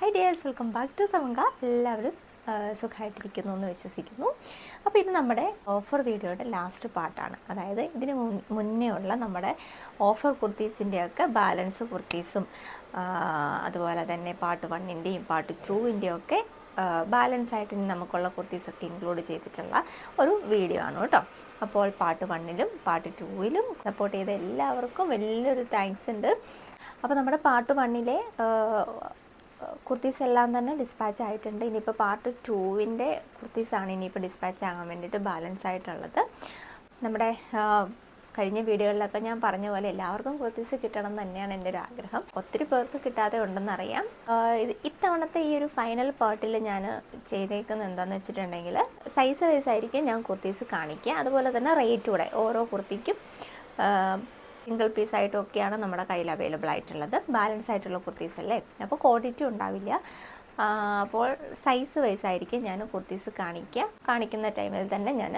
High dears, welcome back to Samanka. എല്ലാവരും സുഖമായിട്ടിരിക്കുന്നു എന്ന് വിശ്വസിക്കുന്നു. അപ്പോൾ ഇത് നമ്മുടെ ഓഫർ വീഡിയോയുടെ ലാസ്റ്റ് പാർട്ടാണ്. അതായത് ഇതിന് മുന്നേ ഉള്ള നമ്മുടെ ഓഫർ കുർത്തീസിൻ്റെയൊക്കെ ബാലൻസ് കുർത്തീസും അതുപോലെ തന്നെ പാർട്ട് 1-ൻ്റെയും പാർട്ട് 2-ൻ്റെയും ഒക്കെ ബാലൻസ് ആയിട്ട് നമുക്കുള്ള കുർത്തീസൊക്കെ ഇൻക്ലൂഡ് ചെയ്തിട്ടുള്ള ഒരു വീഡിയോ ആണ് കേട്ടോ. അപ്പോൾ പാർട്ട് 1-ലും പാർട്ട് 2-ലും സപ്പോർട്ട് ചെയ്ത എല്ലാവർക്കും വലിയൊരു താങ്ക്സ് ഉണ്ട്. അപ്പോൾ നമ്മുടെ പാർട്ട് 1-ലെ കുർത്തീസ് എല്ലാം തന്നെ ഡിസ്പാച്ച് ആയിട്ടുണ്ട്. ഇനിയിപ്പോൾ പാർട്ട് 2-ൻ്റെ കുർത്തീസാണ് ഇനിയിപ്പോൾ ഡിസ്പാച്ച് ആകാൻ വേണ്ടിയിട്ട് ബാലൻസ് ആയിട്ടുള്ളത്. നമ്മുടെ കഴിഞ്ഞ വീഡിയോകളിലൊക്കെ ഞാൻ പറഞ്ഞ പോലെ എല്ലാവർക്കും കുർത്തീസ് കിട്ടണം എന്ന് തന്നെയാണ് എൻ്റെ ഒരു ആഗ്രഹം. ഒത്തിരി പേർക്ക് കിട്ടാതെ ഉണ്ടെന്നറിയാം. ഇത്തവണത്തെ ഈ ഒരു ഫൈനൽ പാർട്ടിൽ ഞാൻ ചെയ്തേക്കുന്നത് എന്താണെന്ന് വെച്ചിട്ടുണ്ടെങ്കിൽ സൈസ് വൈസ് ആയിരിക്കും ഞാൻ കുർത്തീസ് കാണിക്കുക. അതുപോലെ തന്നെ റേറ്റ് കൂടെ ഓരോ കുർത്തിക്കും സിംഗിൾ പീസ് ആയിട്ടൊക്കെയാണ് നമ്മുടെ കയ്യിൽ അവൈലബിൾ ആയിട്ടുള്ളത്. ബാലൻസ് ആയിട്ടുള്ള കുർത്തീസ് അല്ലേ, അപ്പോൾ ക്വാണ്ടിറ്റി ഉണ്ടാവില്ല. അപ്പോൾ സൈസ് വൈസ് ആയിരിക്കും ഞാൻ കുർത്തീസ് കാണിക്കുന്ന ടൈമിൽ തന്നെ ഞാൻ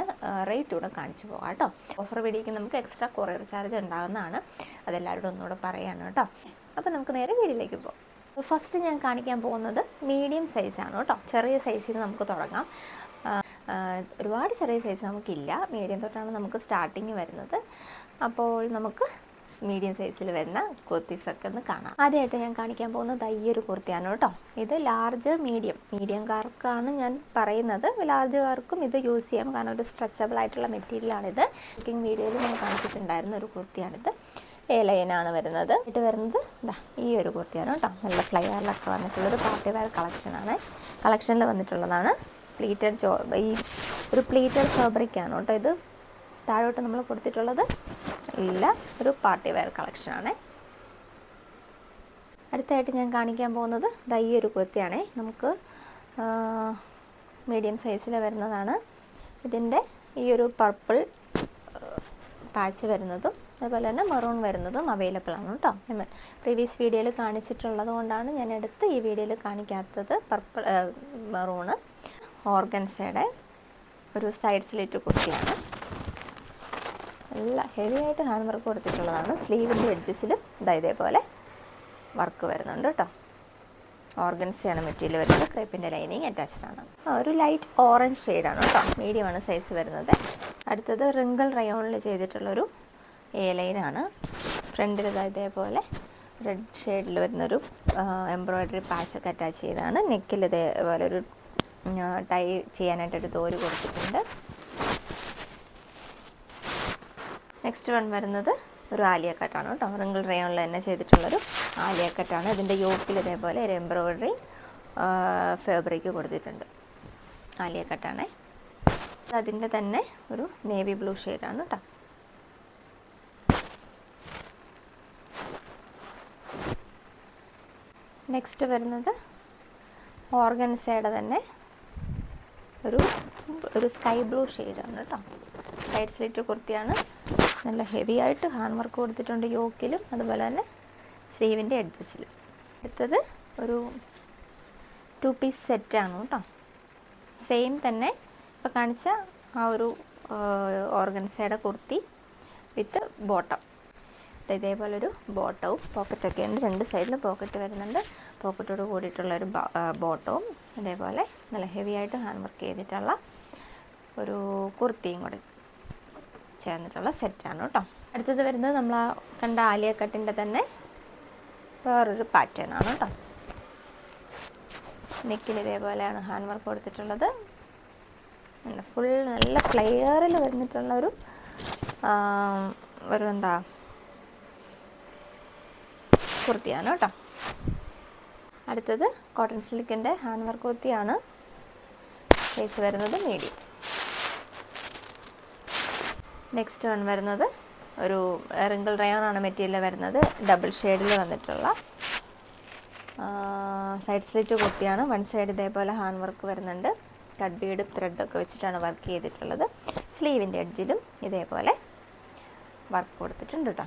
റേറ്റ് കൂടെ കാണിച്ചു പോകാം കേട്ടോ. ഓഫർ വീഡിയോയ്ക്ക് നമുക്ക് എക്സ്ട്രാ കൊറിയർ ചാർജ് ഉണ്ടാകുന്നതാണ്, അതെല്ലാവരോടും ഒന്നുകൂടെ പറയാണ് കേട്ടോ. അപ്പോൾ നമുക്ക് നേരെ വീഡിയോയിലേക്ക് പോകാം. ഫസ്റ്റ് ഞാൻ കാണിക്കാൻ പോകുന്നത് മീഡിയം സൈസാണ് കേട്ടോ. ചെറിയ സൈസിൽ നമുക്ക് തുടങ്ങാം. ഒരുപാട് ചെറിയ സൈസ് നമുക്കില്ല, മീഡിയം തൊട്ടാണ് നമുക്ക് സ്റ്റാർട്ടിങ് വരുന്നത്. അപ്പോൾ നമുക്ക് മീഡിയം സൈസിൽ വരുന്ന കുർത്തീസൊക്കെ ഒന്ന് കാണാം. ആദ്യമായിട്ട് ഞാൻ കാണിക്കാൻ പോകുന്നത് ഈ ഒരു കുർത്തിയാണ് കേട്ടോ. ഇത് ലാർജ് മീഡിയംകാർക്കാണ് ഞാൻ പറയുന്നത്. ലാർജുകാർക്കും ഇത് യൂസ് ചെയ്യാം, കാരണം ഒരു സ്ട്രെച്ചബിൾ ആയിട്ടുള്ള മെറ്റീരിയലാണിത്. കുക്കിംഗ് വീഡിയോയിൽ ഞാൻ കാണിച്ചിട്ടുണ്ടായിരുന്ന ഒരു കുർത്തിയാണിത്. ലൈനാണ് വരുന്നത്. ഈ ഒരു കുർത്തിയാണ് കേട്ടോ. നല്ല ഫ്ലയറിലൊക്കെ വന്നിട്ടുള്ളൊരു പാർട്ടി വെയർ കളക്ഷനിൽ വന്നിട്ടുള്ളതാണ്. ഈ ഒരു പ്ലീറ്റഡ് ഫാബ്രിക്കാണ് കേട്ടോ. ഇത് താഴോട്ട് നമ്മൾ കൊടുത്തിട്ടുള്ളത് ഇല്ല, ഒരു പാർട്ടി വെയർ കളക്ഷനാണ്. അടുത്തായിട്ട് ഞാൻ കാണിക്കാൻ പോകുന്നത് ഈ ഒരു കുർത്തിയാണേ. നമുക്ക് മീഡിയം സൈസിൽ വരുന്നതാണ്. ഇതിൻ്റെ ഈ ഒരു പർപ്പിൾ പാച്ച് വരുന്നതും അതുപോലെ തന്നെ മെറൂൺ വരുന്നതും അവൈലബിൾ ആണ് കേട്ടോ. പ്രീവിയസ് വീഡിയോയിൽ കാണിച്ചിട്ടുള്ളത് കൊണ്ടാണ് ഞാൻ എടുത്ത് ഈ വീഡിയോയിൽ കാണിക്കാത്തത്. പർപ്പിൾ മെറൂണ് ഓർഗൻസയുടെ ഒരു സൈഡ് സ്ലിറ്റ് കുർത്തിയാണ്. നല്ല ഹെവി ആയിട്ട് ഹാൻഡ് വർക്ക് കൊടുത്തിട്ടുള്ളതാണ്. സ്ലീവിൻ്റെ എഡ്ജസിലും ഇതേപോലെ വർക്ക് വരുന്നുണ്ട് കേട്ടോ. ഓർഗൻസയാണ് മെറ്റീരിയൽ വരുന്നത്. ക്രേപ്പിൻ്റെ ലൈനിങ് അറ്റാച്ച്ഡ് ആണ്. ഒരു ലൈറ്റ് ഓറഞ്ച് ഷെയ്ഡാണ് കേട്ടോ. മീഡിയമാണ് സൈസ് വരുന്നത്. അടുത്തത് റിങ്കിൾ റയോണിൽ ചെയ്തിട്ടുള്ളൊരു ലൈനാണ്. ഫ്രണ്ടിൽ ഇതേപോലെ റെഡ് ഷെയ്ഡിൽ വരുന്നൊരു എംബ്രോയ്ഡറി പാച്ചൊക്കെ അറ്റാച്ച് ചെയ്താണ്. നെക്കിൽ ഇതേപോലെ ഒരു ടൈ ചെയ്യാനായിട്ടൊരു തോര് കൊടുത്തിട്ടുണ്ട്. നെക്സ്റ്റ് വൺ വരുന്നത് ഒരു ആലിയ കട്ടാണ് കേട്ടോ. റിങ്കിൾ റയോണിൽ തന്നെ ചെയ്തിട്ടുള്ളൊരു ആലിയ കട്ടാണ്. ഇതിൻ്റെ യോക്കിൽ ഇതേപോലെ ഒരു എംബ്രോയ്ഡറി ഫാബ്രിക് കൊടുത്തിട്ടുണ്ട്. ആലിയ കട്ടാണ്. അതിൻ്റെ തന്നെ ഒരു നേവി ബ്ലൂ ഷെയ്ഡാണ് കേട്ടോ. നെക്സ്റ്റ് വരുന്നത് ഓർഗൻസയുടെ തന്നെ ഒരു സ്കൈ ബ്ലൂ ഷെയ്ഡാണ് കേട്ടോ. സൈഡ് സ്ലിറ്റ് കുർത്തിയാണ്. നല്ല ഹെവി ആയിട്ട് ഹാൻഡ് വർക്ക് കൊടുത്തിട്ടുണ്ട് യോക്കിലും അതുപോലെ തന്നെ സ്ലീവിൻ്റെ എഡ്ജസിലും. അടുത്തത് ഒരു 2 പീസ് സെറ്റാണ് കേട്ടോ. സെയിം തന്നെ ഇപ്പോൾ കാണിച്ച ആ ഒരു ഓർഗൻസയുടെ കുർത്തി വിത്ത് ബോട്ടം. ഇതേപോലൊരു ബോട്ടവും പോക്കറ്റൊക്കെ ഉണ്ട്. 2 സൈഡിലും പോക്കറ്റ് വരുന്നുണ്ട്. പോക്കറ്റോട് കൂടിയിട്ടുള്ളൊരു ബോട്ടവും അതേപോലെ നല്ല ഹെവി ആയിട്ട് ഹാൻഡ് വർക്ക് ചെയ്തിട്ടുള്ള ഒരു കുർത്തിയും കൂടെ ചേർന്നിട്ടുള്ള സെറ്റാണ് കേട്ടോ. അടുത്തത് വരുന്നത് നമ്മൾ ആ കണ്ട ആലിയ കട്ടിൻ്റെ തന്നെ വേറൊരു പാറ്റേൺ ആണ് കേട്ടോ. നെക്കിൽ ഇതേപോലെയാണ് ഹാൻഡ് വർക്ക് കൊടുത്തിട്ടുള്ളത്. ഫുൾ നല്ല ഫ്ലെയറിൽ വന്നിട്ടുള്ള ഒരു കുർത്തിയാണ് കേട്ടോ. അടുത്തത് കോട്ടൺ സിൽക്കിൻ്റെ ഹാൻഡ് വർക്ക് കുർത്തിയാണ്. സൈസ് വരുന്നത് മീഡിയം. നെക്സ്റ്റ് വൺ വരുന്നത് ഒരു റിങ്കിൾ റയോൺ ആണ് മെറ്റീരിയൽ വരുന്നത്. ഡബിൾ ഷെയ്ഡിൽ വന്നിട്ടുള്ള സൈഡ് സ്ലിറ്റ് കുർത്തിയാണ്. വൺ സൈഡ് ഇതേപോലെ ഹാൻഡ് വർക്ക് വരുന്നുണ്ട്. കട്ട് ബീഡ് ത്രെഡൊക്കെ വെച്ചിട്ടാണ് വർക്ക് ചെയ്തിട്ടുള്ളത്. സ്ലീവിൻ്റെ എഡ്ജിലും ഇതേപോലെ വർക്ക് കൊടുത്തിട്ടുണ്ട് കേട്ടോ.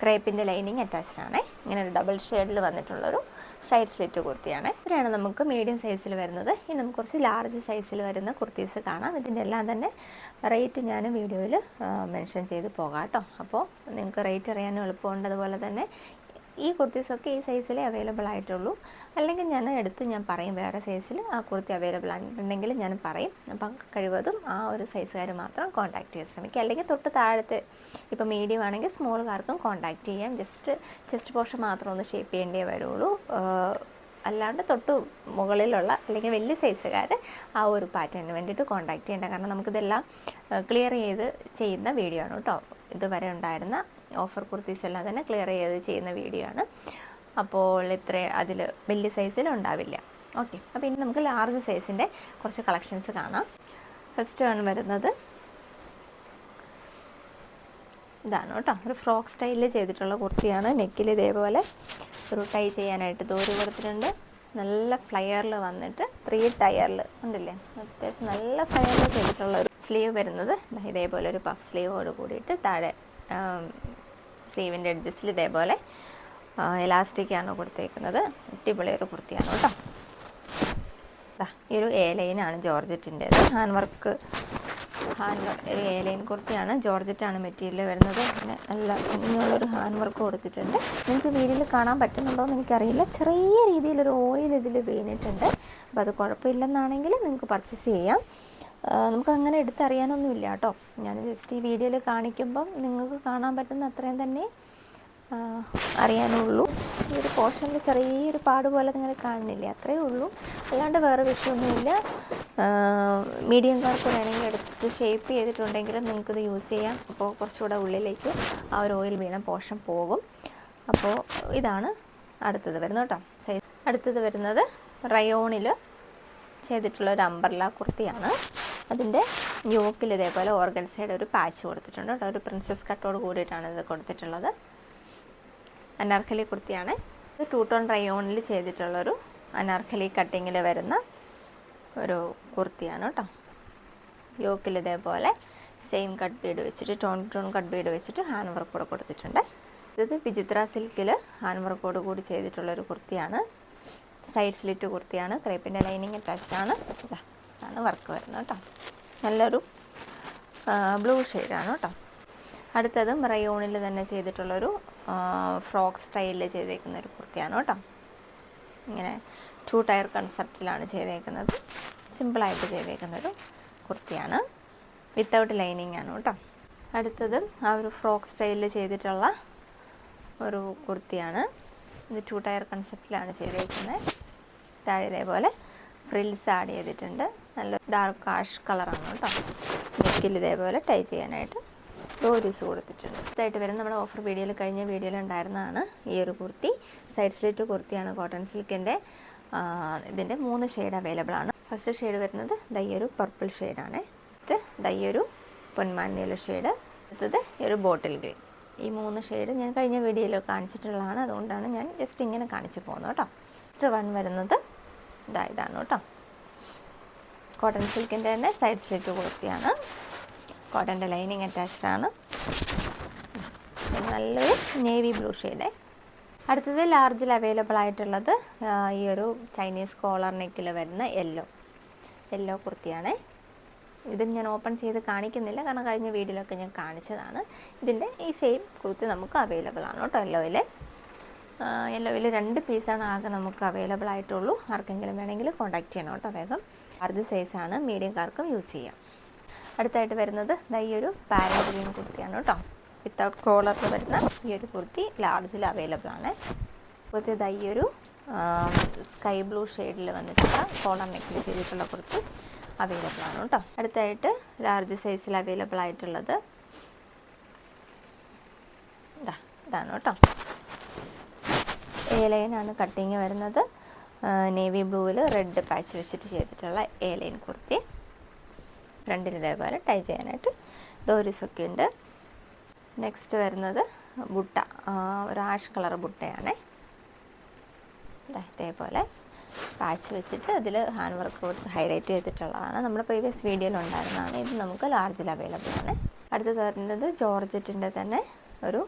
ക്രേപ്പിൻ്റെ ലൈനിങ് അറ്റാച്ച്ഡ് ആണ്. ഇങ്ങനെ ഒരു ഡബിൾ ഷെയ്ഡിൽ വന്നിട്ടുള്ളൊരു സൈഡ് സ്ലിറ്റ് കുർത്തിയാണ്. ഇത്രയാണ് നമുക്ക് മീഡിയം സൈസിൽ വരുന്നത്. ഇനി നമുക്ക് കുറച്ച് ലാർജ് സൈസിൽ വരുന്ന കുർത്തീസ് കാണാം. ഇതിൻ്റെ എല്ലാം തന്നെ റേറ്റ് ഞാൻ വീഡിയോയിൽ മെൻഷൻ ചെയ്ത് പോകാം കേട്ടോ. അപ്പോൾ നിങ്ങൾക്ക് റേറ്റ് അറിയാനും എളുപ്പമുണ്ട്. അതുപോലെ തന്നെ ഈ കുർത്തീസൊക്കെ ഈ സൈസിലേ അവൈലബിൾ ആയിട്ടുള്ളൂ. അല്ലെങ്കിൽ ഞാൻ പറയും വേറെ സൈസിൽ ആ കുർത്തി അവൈലബിൾ ആയിട്ടുണ്ടെങ്കിൽ ഞാൻ പറയും. അപ്പം കഴിവതും ആ ഒരു സൈസുകാർ മാത്രം കോൺടാക്ട് ചെയ്യാൻ ശ്രമിക്കുക. അല്ലെങ്കിൽ തൊട്ട് താഴത്തെ ഇപ്പോൾ മീഡിയം ആണെങ്കിൽ സ്മോളുകാർക്കും കോൺടാക്ട് ചെയ്യാം. ചെസ്റ്റ് പോർഷൻ മാത്രം ഒന്ന് ഷേപ്പ് ചെയ്യേണ്ടേ വരുള്ളൂ. അല്ലാണ്ട് തൊട്ട് മുകളിലുള്ള അല്ലെങ്കിൽ വലിയ സൈസുകാർ ആ ഒരു പാറ്റേണിന് വേണ്ടിയിട്ട് കോൺടാക്ട് ചെയ്യേണ്ട. കാരണം നമുക്കിതെല്ലാം ക്ലിയർ ചെയ്ത് ചെയ്യുന്ന വീഡിയോ ആണ് കേട്ടോ. ഇതുവരെ ഉണ്ടായിരുന്ന ഓഫർ കുർത്തീസ് എല്ലാം തന്നെ ക്ലിയർ ചെയ്ത് ചെയ്യുന്ന വീഡിയോ ആണ്. അപ്പോൾ അതിൽ വലിയ സൈസിലുണ്ടാവില്ല. ഓക്കെ, അപ്പോൾ ഇനി നമുക്ക് ലാർജ് സൈസിൻ്റെ കുറച്ച് കളക്ഷൻസ് കാണാം. ഫസ്റ്റ് ആണ് വരുന്നത് ഇതാണ് കേട്ടോ. ഒരു ഫ്രോക്ക് സ്റ്റൈലിൽ ചെയ്തിട്ടുള്ള കുർത്തിയാണ്. നെക്കിൽ ഇതേപോലെ ഒരു ടൈ ചെയ്യാനായിട്ട് ദൂരെ കൊടുത്തിട്ടുണ്ട്. നല്ല ഫ്ലയറിൽ വന്നിട്ട് 3 ടയറിൽ ഉണ്ടല്ലേ, അത്യാവശ്യം നല്ല ഫ്ലയറിൽ ചെയ്തിട്ടുള്ള ഒരു സ്ലീവ് വരുന്നത് ഇതേപോലെ ഒരു പഫ് സ്ലീവോട് കൂടിയിട്ട് താഴെ സ്ലീവിൻ്റെ എഡ്ജസിൽ ഇതേപോലെ എലാസ്റ്റിക്കാണ് കൊടുത്തേക്കുന്നത്. അടിപൊളി ഒരു കുർത്തിയാണ് കേട്ടോ. ഈ ഒരു എ ലൈനാണ് ജോർജറ്റിൻ്റേത്. ഒരു എ ലൈൻ കുർത്തിയാണ്. ജോർജറ്റാണ് മെറ്റീരിയൽ വരുന്നത്. പിന്നെ നല്ല ഇങ്ങനെയുള്ളൊരു ഹാൻഡ് വർക്ക് കൊടുത്തിട്ടുണ്ട്. നിങ്ങൾക്ക് വീഡിയോയിൽ കാണാൻ പറ്റുന്നുണ്ടോ എന്ന് എനിക്കറിയില്ല. ചെറിയ രീതിയിലൊരു ഓയിൽ ഇതിൽ വീണിട്ടുണ്ട്. അപ്പോൾ അത് കുഴപ്പമില്ലെന്നാണെങ്കിൽ നിങ്ങൾക്ക് പർച്ചേസ് ചെയ്യാം. നമുക്ക് അങ്ങനെ എടുത്തറിയാനൊന്നുമില്ല കേട്ടോ. ഞാൻ ജസ്റ്റ് ഈ വീഡിയോയിൽ കാണിക്കുമ്പം നിങ്ങൾക്ക് കാണാൻ പറ്റുന്ന അത്രയും തന്നെ അറിയാനുള്ളൂ. ഈ ഒരു പോർഷനിൽ ചെറിയൊരു പാട് പോലെ നിങ്ങൾ കാണുന്നില്ലേ, അത്രയേ ഉള്ളൂ. അല്ലാണ്ട് വേറെ വിഷയമൊന്നുമില്ല. മീഡിയംകാർക്ക് വേണമെങ്കിൽ എടുത്തിട്ട് ഷേപ്പ് ചെയ്തിട്ടുണ്ടെങ്കിലും നിങ്ങൾക്കിത് യൂസ് ചെയ്യാം. അപ്പോൾ കുറച്ചുകൂടെ ഉള്ളിലേക്ക് ആ ഒരു ഓയിൽ വീണ പോർഷൻ പോകും. അപ്പോൾ ഇതാണ് അടുത്തത് വരുന്നത് കേട്ടോ. അടുത്തത് വരുന്നത് റയോണിൽ ചെയ്തിട്ടുള്ള ഒരു അംബ്രല്ല കുർത്തിയാണ്. അതിൻ്റെ യോക്കിൽ ഇതേപോലെ ഓർഗൻസയുടെ ഒരു പാച്ച് കൊടുത്തിട്ടുണ്ട് കേട്ടോ. ഒരു പ്രിൻസസ് കട്ടോട് കൂടിയിട്ടാണ് ഇത് കൊടുത്തിട്ടുള്ളത്. അനാർക്കലി കുർത്തിയാണ്. ഇത് 2 ടോൺ റയോണിൽ ചെയ്തിട്ടുള്ളൊരു അനാർക്കലി കട്ടിങ്ങിൽ വരുന്ന ഒരു കുർത്തിയാണ് കേട്ടോ. യോക്കിൽ ഇതേപോലെ സെയിം കട്ട് ബീഡ് വെച്ചിട്ട് ടോൺ കട്ട് ബീഡ് വെച്ചിട്ട് ഹാൻഡ് വർക്ക് കൂടെ കൊടുത്തിട്ടുണ്ട്. ഇത് വിചിത്ര സിൽക്കിൽ ഹാൻഡ് വർക്കോട് കൂടി ചെയ്തിട്ടുള്ളൊരു കുർത്തിയാണ്. സൈഡ് സ്ലിറ്റ് കുർത്തിയാണ്. ക്രേപ്പിൻ്റെ ലൈനിങ് അറ്റാച്ച്ഡാണ്. ഇതാണ് വർക്ക് വരുന്നത് കേട്ടോ. നല്ലൊരു ബ്ലൂ ഷെയ്ഡാണ് കേട്ടോ. അടുത്തതും റയോണിൽ തന്നെ ചെയ്തിട്ടുള്ളൊരു ഫ്രോക്ക് സ്റ്റൈലിൽ ചെയ്തേക്കുന്ന ഒരു കുർത്തിയാണ് കേട്ടോ. ഇങ്ങനെ 2 ടയർ കൺസെപ്റ്റിലാണ് ചെയ്തേക്കുന്നത്. സിമ്പിളായിട്ട് ചെയ്തേക്കുന്നൊരു കുർത്തിയാണ്. വിത്തൗട്ട് ലൈനിങ് ആണ് കേട്ടോ. അടുത്തതും ആ ഒരു ഫ്രോക്ക് സ്റ്റൈലിൽ ചെയ്തിട്ടുള്ള ഒരു കുർത്തിയാണ്. ഇത് 2 ടയർ കൺസെപ്റ്റിലാണ് ചെയ്തേക്കുന്നത്. താഴെ ഇതേപോലെ ഫ്രിൽസ് ആഡ് ചെയ്തിട്ടുണ്ട്. നല്ല ഡാർക്ക് ആഷ് കളറാണ് കേട്ടോ. നെക്കിൽ ഇതേപോലെ ടൈ ചെയ്യാനായിട്ട് ഡോരീസ് കൊടുത്തിട്ടുണ്ട്. ഇതായിട്ട് വരുന്ന നമ്മുടെ ഓഫർ വീഡിയോയിൽ കഴിഞ്ഞ വീഡിയോയിൽ ഉണ്ടായിരുന്നതാണ് ഈ ഒരു കുർത്തി. സൈഡ് സ്ലിറ്റ് കുർത്തിയാണ്. കോട്ടൺ സിൽക്കിൻ്റെ ഇതിൻ്റെ 3 ഷെയ്ഡ് അവൈലബിൾ ആണ്. ഫസ്റ്റ് ഷെയ്ഡ് വരുന്നത് ദയ്യൊരു പർപ്പിൾ ഷെയ്ഡാണ്. നെക്സ്റ്റ് ദയ്യൊരു പൊന്മാൻ ഷെയ്ഡ്. അടുത്തത് ഒരു ബോട്ടിൽ ഗ്രീൻ. ഈ 3 ഷെയ്ഡ് ഞാൻ കഴിഞ്ഞ വീഡിയോയിൽ കാണിച്ചിട്ടുള്ളതാണ്. അതുകൊണ്ടാണ് ഞാൻ ജസ്റ്റ് ഇങ്ങനെ കാണിച്ചു പോകുന്നത് കേട്ടോ. നെക്സ്റ്റ് വൺ വരുന്നത് ഇതാണ് കേട്ടോ. കോട്ടൺ സിൽക്കിൻ്റെ തന്നെ സൈഡ് സ്ലിറ്റ് കുർത്തിയാണ്. കോട്ടൻ്റെ ലൈനിങ് അറ്റാച്ച്ഡ് ആണ്. നല്ലൊരു നേവി ബ്ലൂ ഷെയ്ഡ്. അടുത്തത് ലാർജിൽ അവൈലബിൾ ആയിട്ടുള്ളത് ഈ ഒരു ചൈനീസ് കോളർ നെക്കിൽ വരുന്ന യെല്ലോ കുർത്തിയാണ്. ഇത് ഞാൻ ഓപ്പൺ ചെയ്ത് കാണിക്കുന്നില്ല, കാരണം കഴിഞ്ഞ വീഡിയോയിലൊക്കെ ഞാൻ കാണിച്ചതാണ്. ഇതിൻ്റെ ഈ സെയിം കുർത്തി നമുക്ക് അവൈലബിൾ ആണ് കേട്ടോ. യെല്ലോയിൽ 2 പീസാണ് ആകെ നമുക്ക് അവൈലബിൾ ആയിട്ടുള്ളൂ. ആർക്കെങ്കിലും വേണമെങ്കിൽ കോൺടാക്ട് ചെയ്യണം കേട്ടോ വേഗം. ലാർജ് സൈസാണ്, മീഡിയംകാർക്കും യൂസ് ചെയ്യാം. അടുത്തായിട്ട് വരുന്നത് ഈ ഒരു പാരറ്റ് ഗ്രീൻ കുർത്തിയാണ് കേട്ടോ. വിത്തൗട്ട് കോളറിൽ വരുന്ന ഈ ഒരു കുർത്തി ലാർജിൽ അവൈലബിൾ ആണ്. കുർത്തി ഈ ഒരു സ്കൈ ബ്ലൂ ഷെയ്ഡിൽ വന്നിട്ടുള്ള കോളർ നെക്കിൽ ചെയ്തിട്ടുള്ള കുർത്തി അവൈലബിൾ ആണ് കേട്ടോ. അടുത്തായിട്ട് ലാർജ് സൈസിൽ അവൈലബിൾ ആയിട്ടുള്ളത് ഇതാണ് കേട്ടോ. എ ലൈനാണ് കട്ടിങ് വരുന്നത്. നേവി ബ്ലൂവിൽ റെഡ് പാച്ച് വെച്ചിട്ട് ചെയ്തിട്ടുള്ള എ ലൈൻ കുർത്തി. ഫ്രണ്ടിൽ ഇതേപോലെ ടൈ ചെയ്യാനായിട്ട് ഡോരീസൊക്കെ ഉണ്ട്. നെക്സ്റ്റ് വരുന്നത് ബുട്ട, ഒരു ആഷ് കളർ ബുട്ടയാണ്. ഇതേപോലെ പാച്ച് വെച്ചിട്ട് അതിൽ ഹാൻഡ് വർക്ക് കൊടുത്ത് ഹൈലൈറ്റ് ചെയ്തിട്ടുള്ളതാണ്. നമ്മുടെ പ്രീവിയസ് വീഡിയോയിൽ ഉണ്ടായിരുന്നതാണ്. ഇത് നമുക്ക് ലാർജിൽ അവൈലബിൾ ആണ്. അടുത്തത് വരുന്നത് ജോർജറ്റിൻ്റെ തന്നെ ഒരു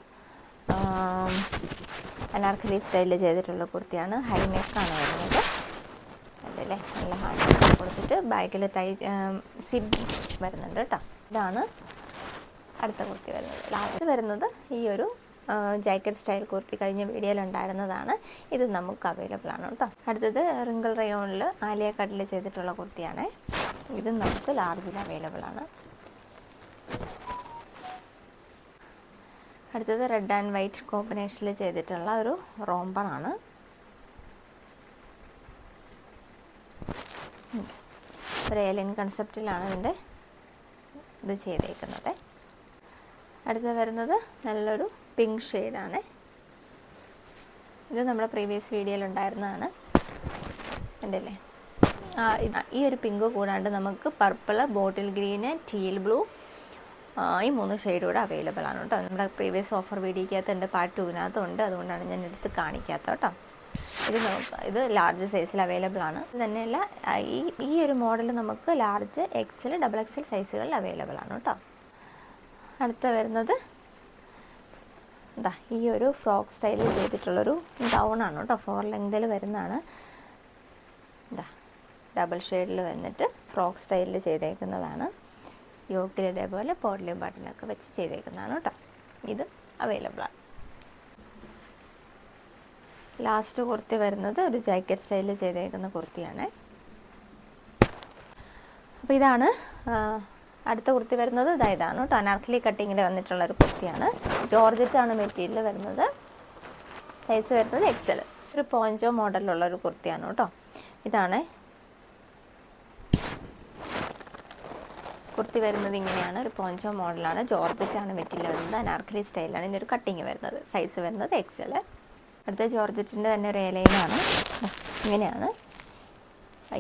അനാർക്കലി സ്റ്റൈലിൽ ചെയ്തിട്ടുള്ള കുർത്തിയാണ്. ഹൈ നെക്കാണ് വരുന്നത്. അതല്ലേ നല്ല ഹാൻഡ് വർക്ക് കൊടുത്തിട്ട് ബാക്കിൽ സിബ് വരുന്നുണ്ട് കേട്ടോ. ഇതാണ് അടുത്ത കുർത്തി വരുന്നത്. ലാസ്റ്റ് വരുന്നത് ഈ ഒരു ജാക്കറ്റ് സ്റ്റൈൽ കുർത്തി കഴിഞ്ഞ വീഡിയോയിലുണ്ടായിരുന്നതാണ്. ഇത് നമുക്ക് അവൈലബിൾ ആണ് കേട്ടോ. അടുത്തത് റിങ്കിൾ റയോണിൽ ആലിയ കട്ടിൽ ചെയ്തിട്ടുള്ള കുർത്തിയാണ്. ഇത് നമുക്ക് ലാർജിൽ അവൈലബിൾ ആണ്. അടുത്തത് റെഡ് ആൻഡ് വൈറ്റ് കോമ്പിനേഷനിൽ ചെയ്തിട്ടുള്ള ഒരു റോംബറാണ്. ഒരു ഏലിയൻ കൺസെപ്റ്റിലാണ് ഇതിൻ്റെ ഇത് ചെയ്തേക്കുന്നത്. അടുത്ത് വരുന്നത് നല്ലൊരു പിങ്ക് ഷെയ്ഡാണ്. ഇത് നമ്മുടെ പ്രീവിയസ് വീഡിയോയിലുണ്ടായിരുന്നതാണ്. ഉണ്ടല്ലേ? ഈ ഒരു പിങ്ക് കൂടാണ്ട് നമുക്ക് പർപ്പിൾ, ബോട്ടിൽ ഗ്രീന്, ടീൽ ബ്ലൂ, ഈ 3 ഷെയ്ഡ് കൂടെ അവൈലബിൾ ആണ് കേട്ടോ. നമ്മുടെ പ്രീവിയസ് ഓഫർ വീഡിയോക്കകത്തുണ്ട്, പാർട്ട് 2-നകത്തുണ്ട്. അതുകൊണ്ടാണ് ഞാൻ എടുത്ത് കാണിക്കാത്ത കേട്ടോ. ഇത് ലാർജ് സൈസിൽ അവൈലബിൾ ആണ്. ഇത് തന്നെയല്ല, ഈ ഒരു മോഡൽ നമുക്ക് ലാർജ്, XL, XXL സൈസുകളിൽ അവൈലബിൾ ആണ് കേട്ടോ. അടുത്ത വരുന്നത് ഈ ഒരു ഫ്രോക്ക് സ്റ്റൈലിൽ ചെയ്തിട്ടുള്ളൊരു ഗൗൺ ആണ് കേട്ടോ. 4 ലെങ്തിൽ വരുന്നതാണ്. ഡബിൾ ഷെയ്ഡിൽ വന്നിട്ട് ഫ്രോക്ക് സ്റ്റൈലിൽ ചെയ്തേക്കുന്നതാണ്. യോക്കിൽ ഇതേപോലെ പോട്ട്ലിയും ബട്ടനൊക്കെ വെച്ച് ചെയ്തേക്കുന്നതാണ് കേട്ടോ. ഇത് അവൈലബിൾ ആണ്. ലാസ്റ്റ് കുർത്തി വരുന്നത് ഒരു ജാക്കറ്റ് സ്റ്റൈലിൽ ചെയ്തേക്കുന്ന കുർത്തിയാണ്. അപ്പോൾ ഇതാണ് അടുത്ത കുർത്തി വരുന്നത്. ഇതാണ് കേട്ടോ. അനാർക്കലി കട്ടിങ്ങിൽ വന്നിട്ടുള്ളൊരു കുർത്തിയാണ്. ജോർജറ്റാണ് മെറ്റീരിയൽ വരുന്നത്. സൈസ് വരുന്നത് XL. ഒരു പോഞ്ചോ മോഡലിലുള്ളൊരു കുർത്തിയാണ് കേട്ടോ. ഇതാണ് കുർത്തി വരുന്നത്. ഇങ്ങനെയാണ്, ഒരു പോഞ്ചോ മോഡലാണ്. ജോർജറ്റാണ് മെറ്റീരിയൽ വരുന്നത്. അനാർക്കലി സ്റ്റൈലാണ് ഇതിൻ്റെ ഒരു കട്ടിങ് വരുന്നത്. സൈസ് വരുന്നത് XL. അടുത്ത ജോർജറ്റിൻ്റെ തന്നെ ഒരു എലൈനാണ്. ഇങ്ങനെയാണ്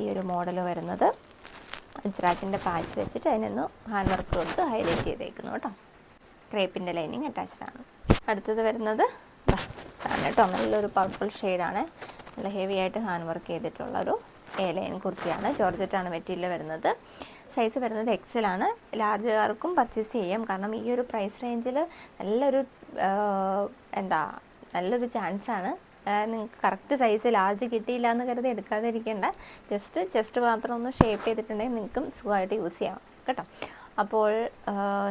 ഈ ഒരു മോഡൽ വരുന്നത്. അജ്രാക്കിൻ്റെ പാച്ച് വെച്ചിട്ട് അതിനൊന്ന് ഹാൻഡ് വർക്ക് കൊടുത്ത് ഹൈലൈറ്റ് ചെയ്തേക്കുന്നു കേട്ടോ. ക്രേപ്പിൻ്റെ ലൈനിങ് അറ്റാച്ച്ഡ് ആണ്. അടുത്തത് വരുന്നത് ആണ് കേട്ടോ. നല്ലൊരു പർപ്പിൾ ഷെയ്ഡാണ്. നല്ല ഹെവി ആയിട്ട് ഹാൻഡ് വർക്ക് ചെയ്തിട്ടുള്ളൊരു എലൈൻ കുർത്തിയാണ്. ജോർജറ്റാണ് മെറ്റീരിയൽ വരുന്നത്. സൈസ് വരുന്നത് XL ആണ്. ലാർജുകാർക്കും പർച്ചേസ് ചെയ്യാം. കാരണം ഈ ഒരു പ്രൈസ് റേഞ്ചിൽ നല്ലൊരു നല്ലൊരു ചാൻസാണ്. നിങ്ങൾക്ക് കറക്റ്റ് സൈസ് ലാർജ് കിട്ടിയില്ല എന്ന് കരുതി എടുക്കാതിരിക്കേണ്ട. ജസ്റ്റ് മാത്രം ഒന്ന് ഷേപ്പ് ചെയ്തിട്ടുണ്ടെങ്കിൽ നിങ്ങൾക്കും സുഖമായിട്ട് യൂസ് ചെയ്യാം കേട്ടോ. അപ്പോൾ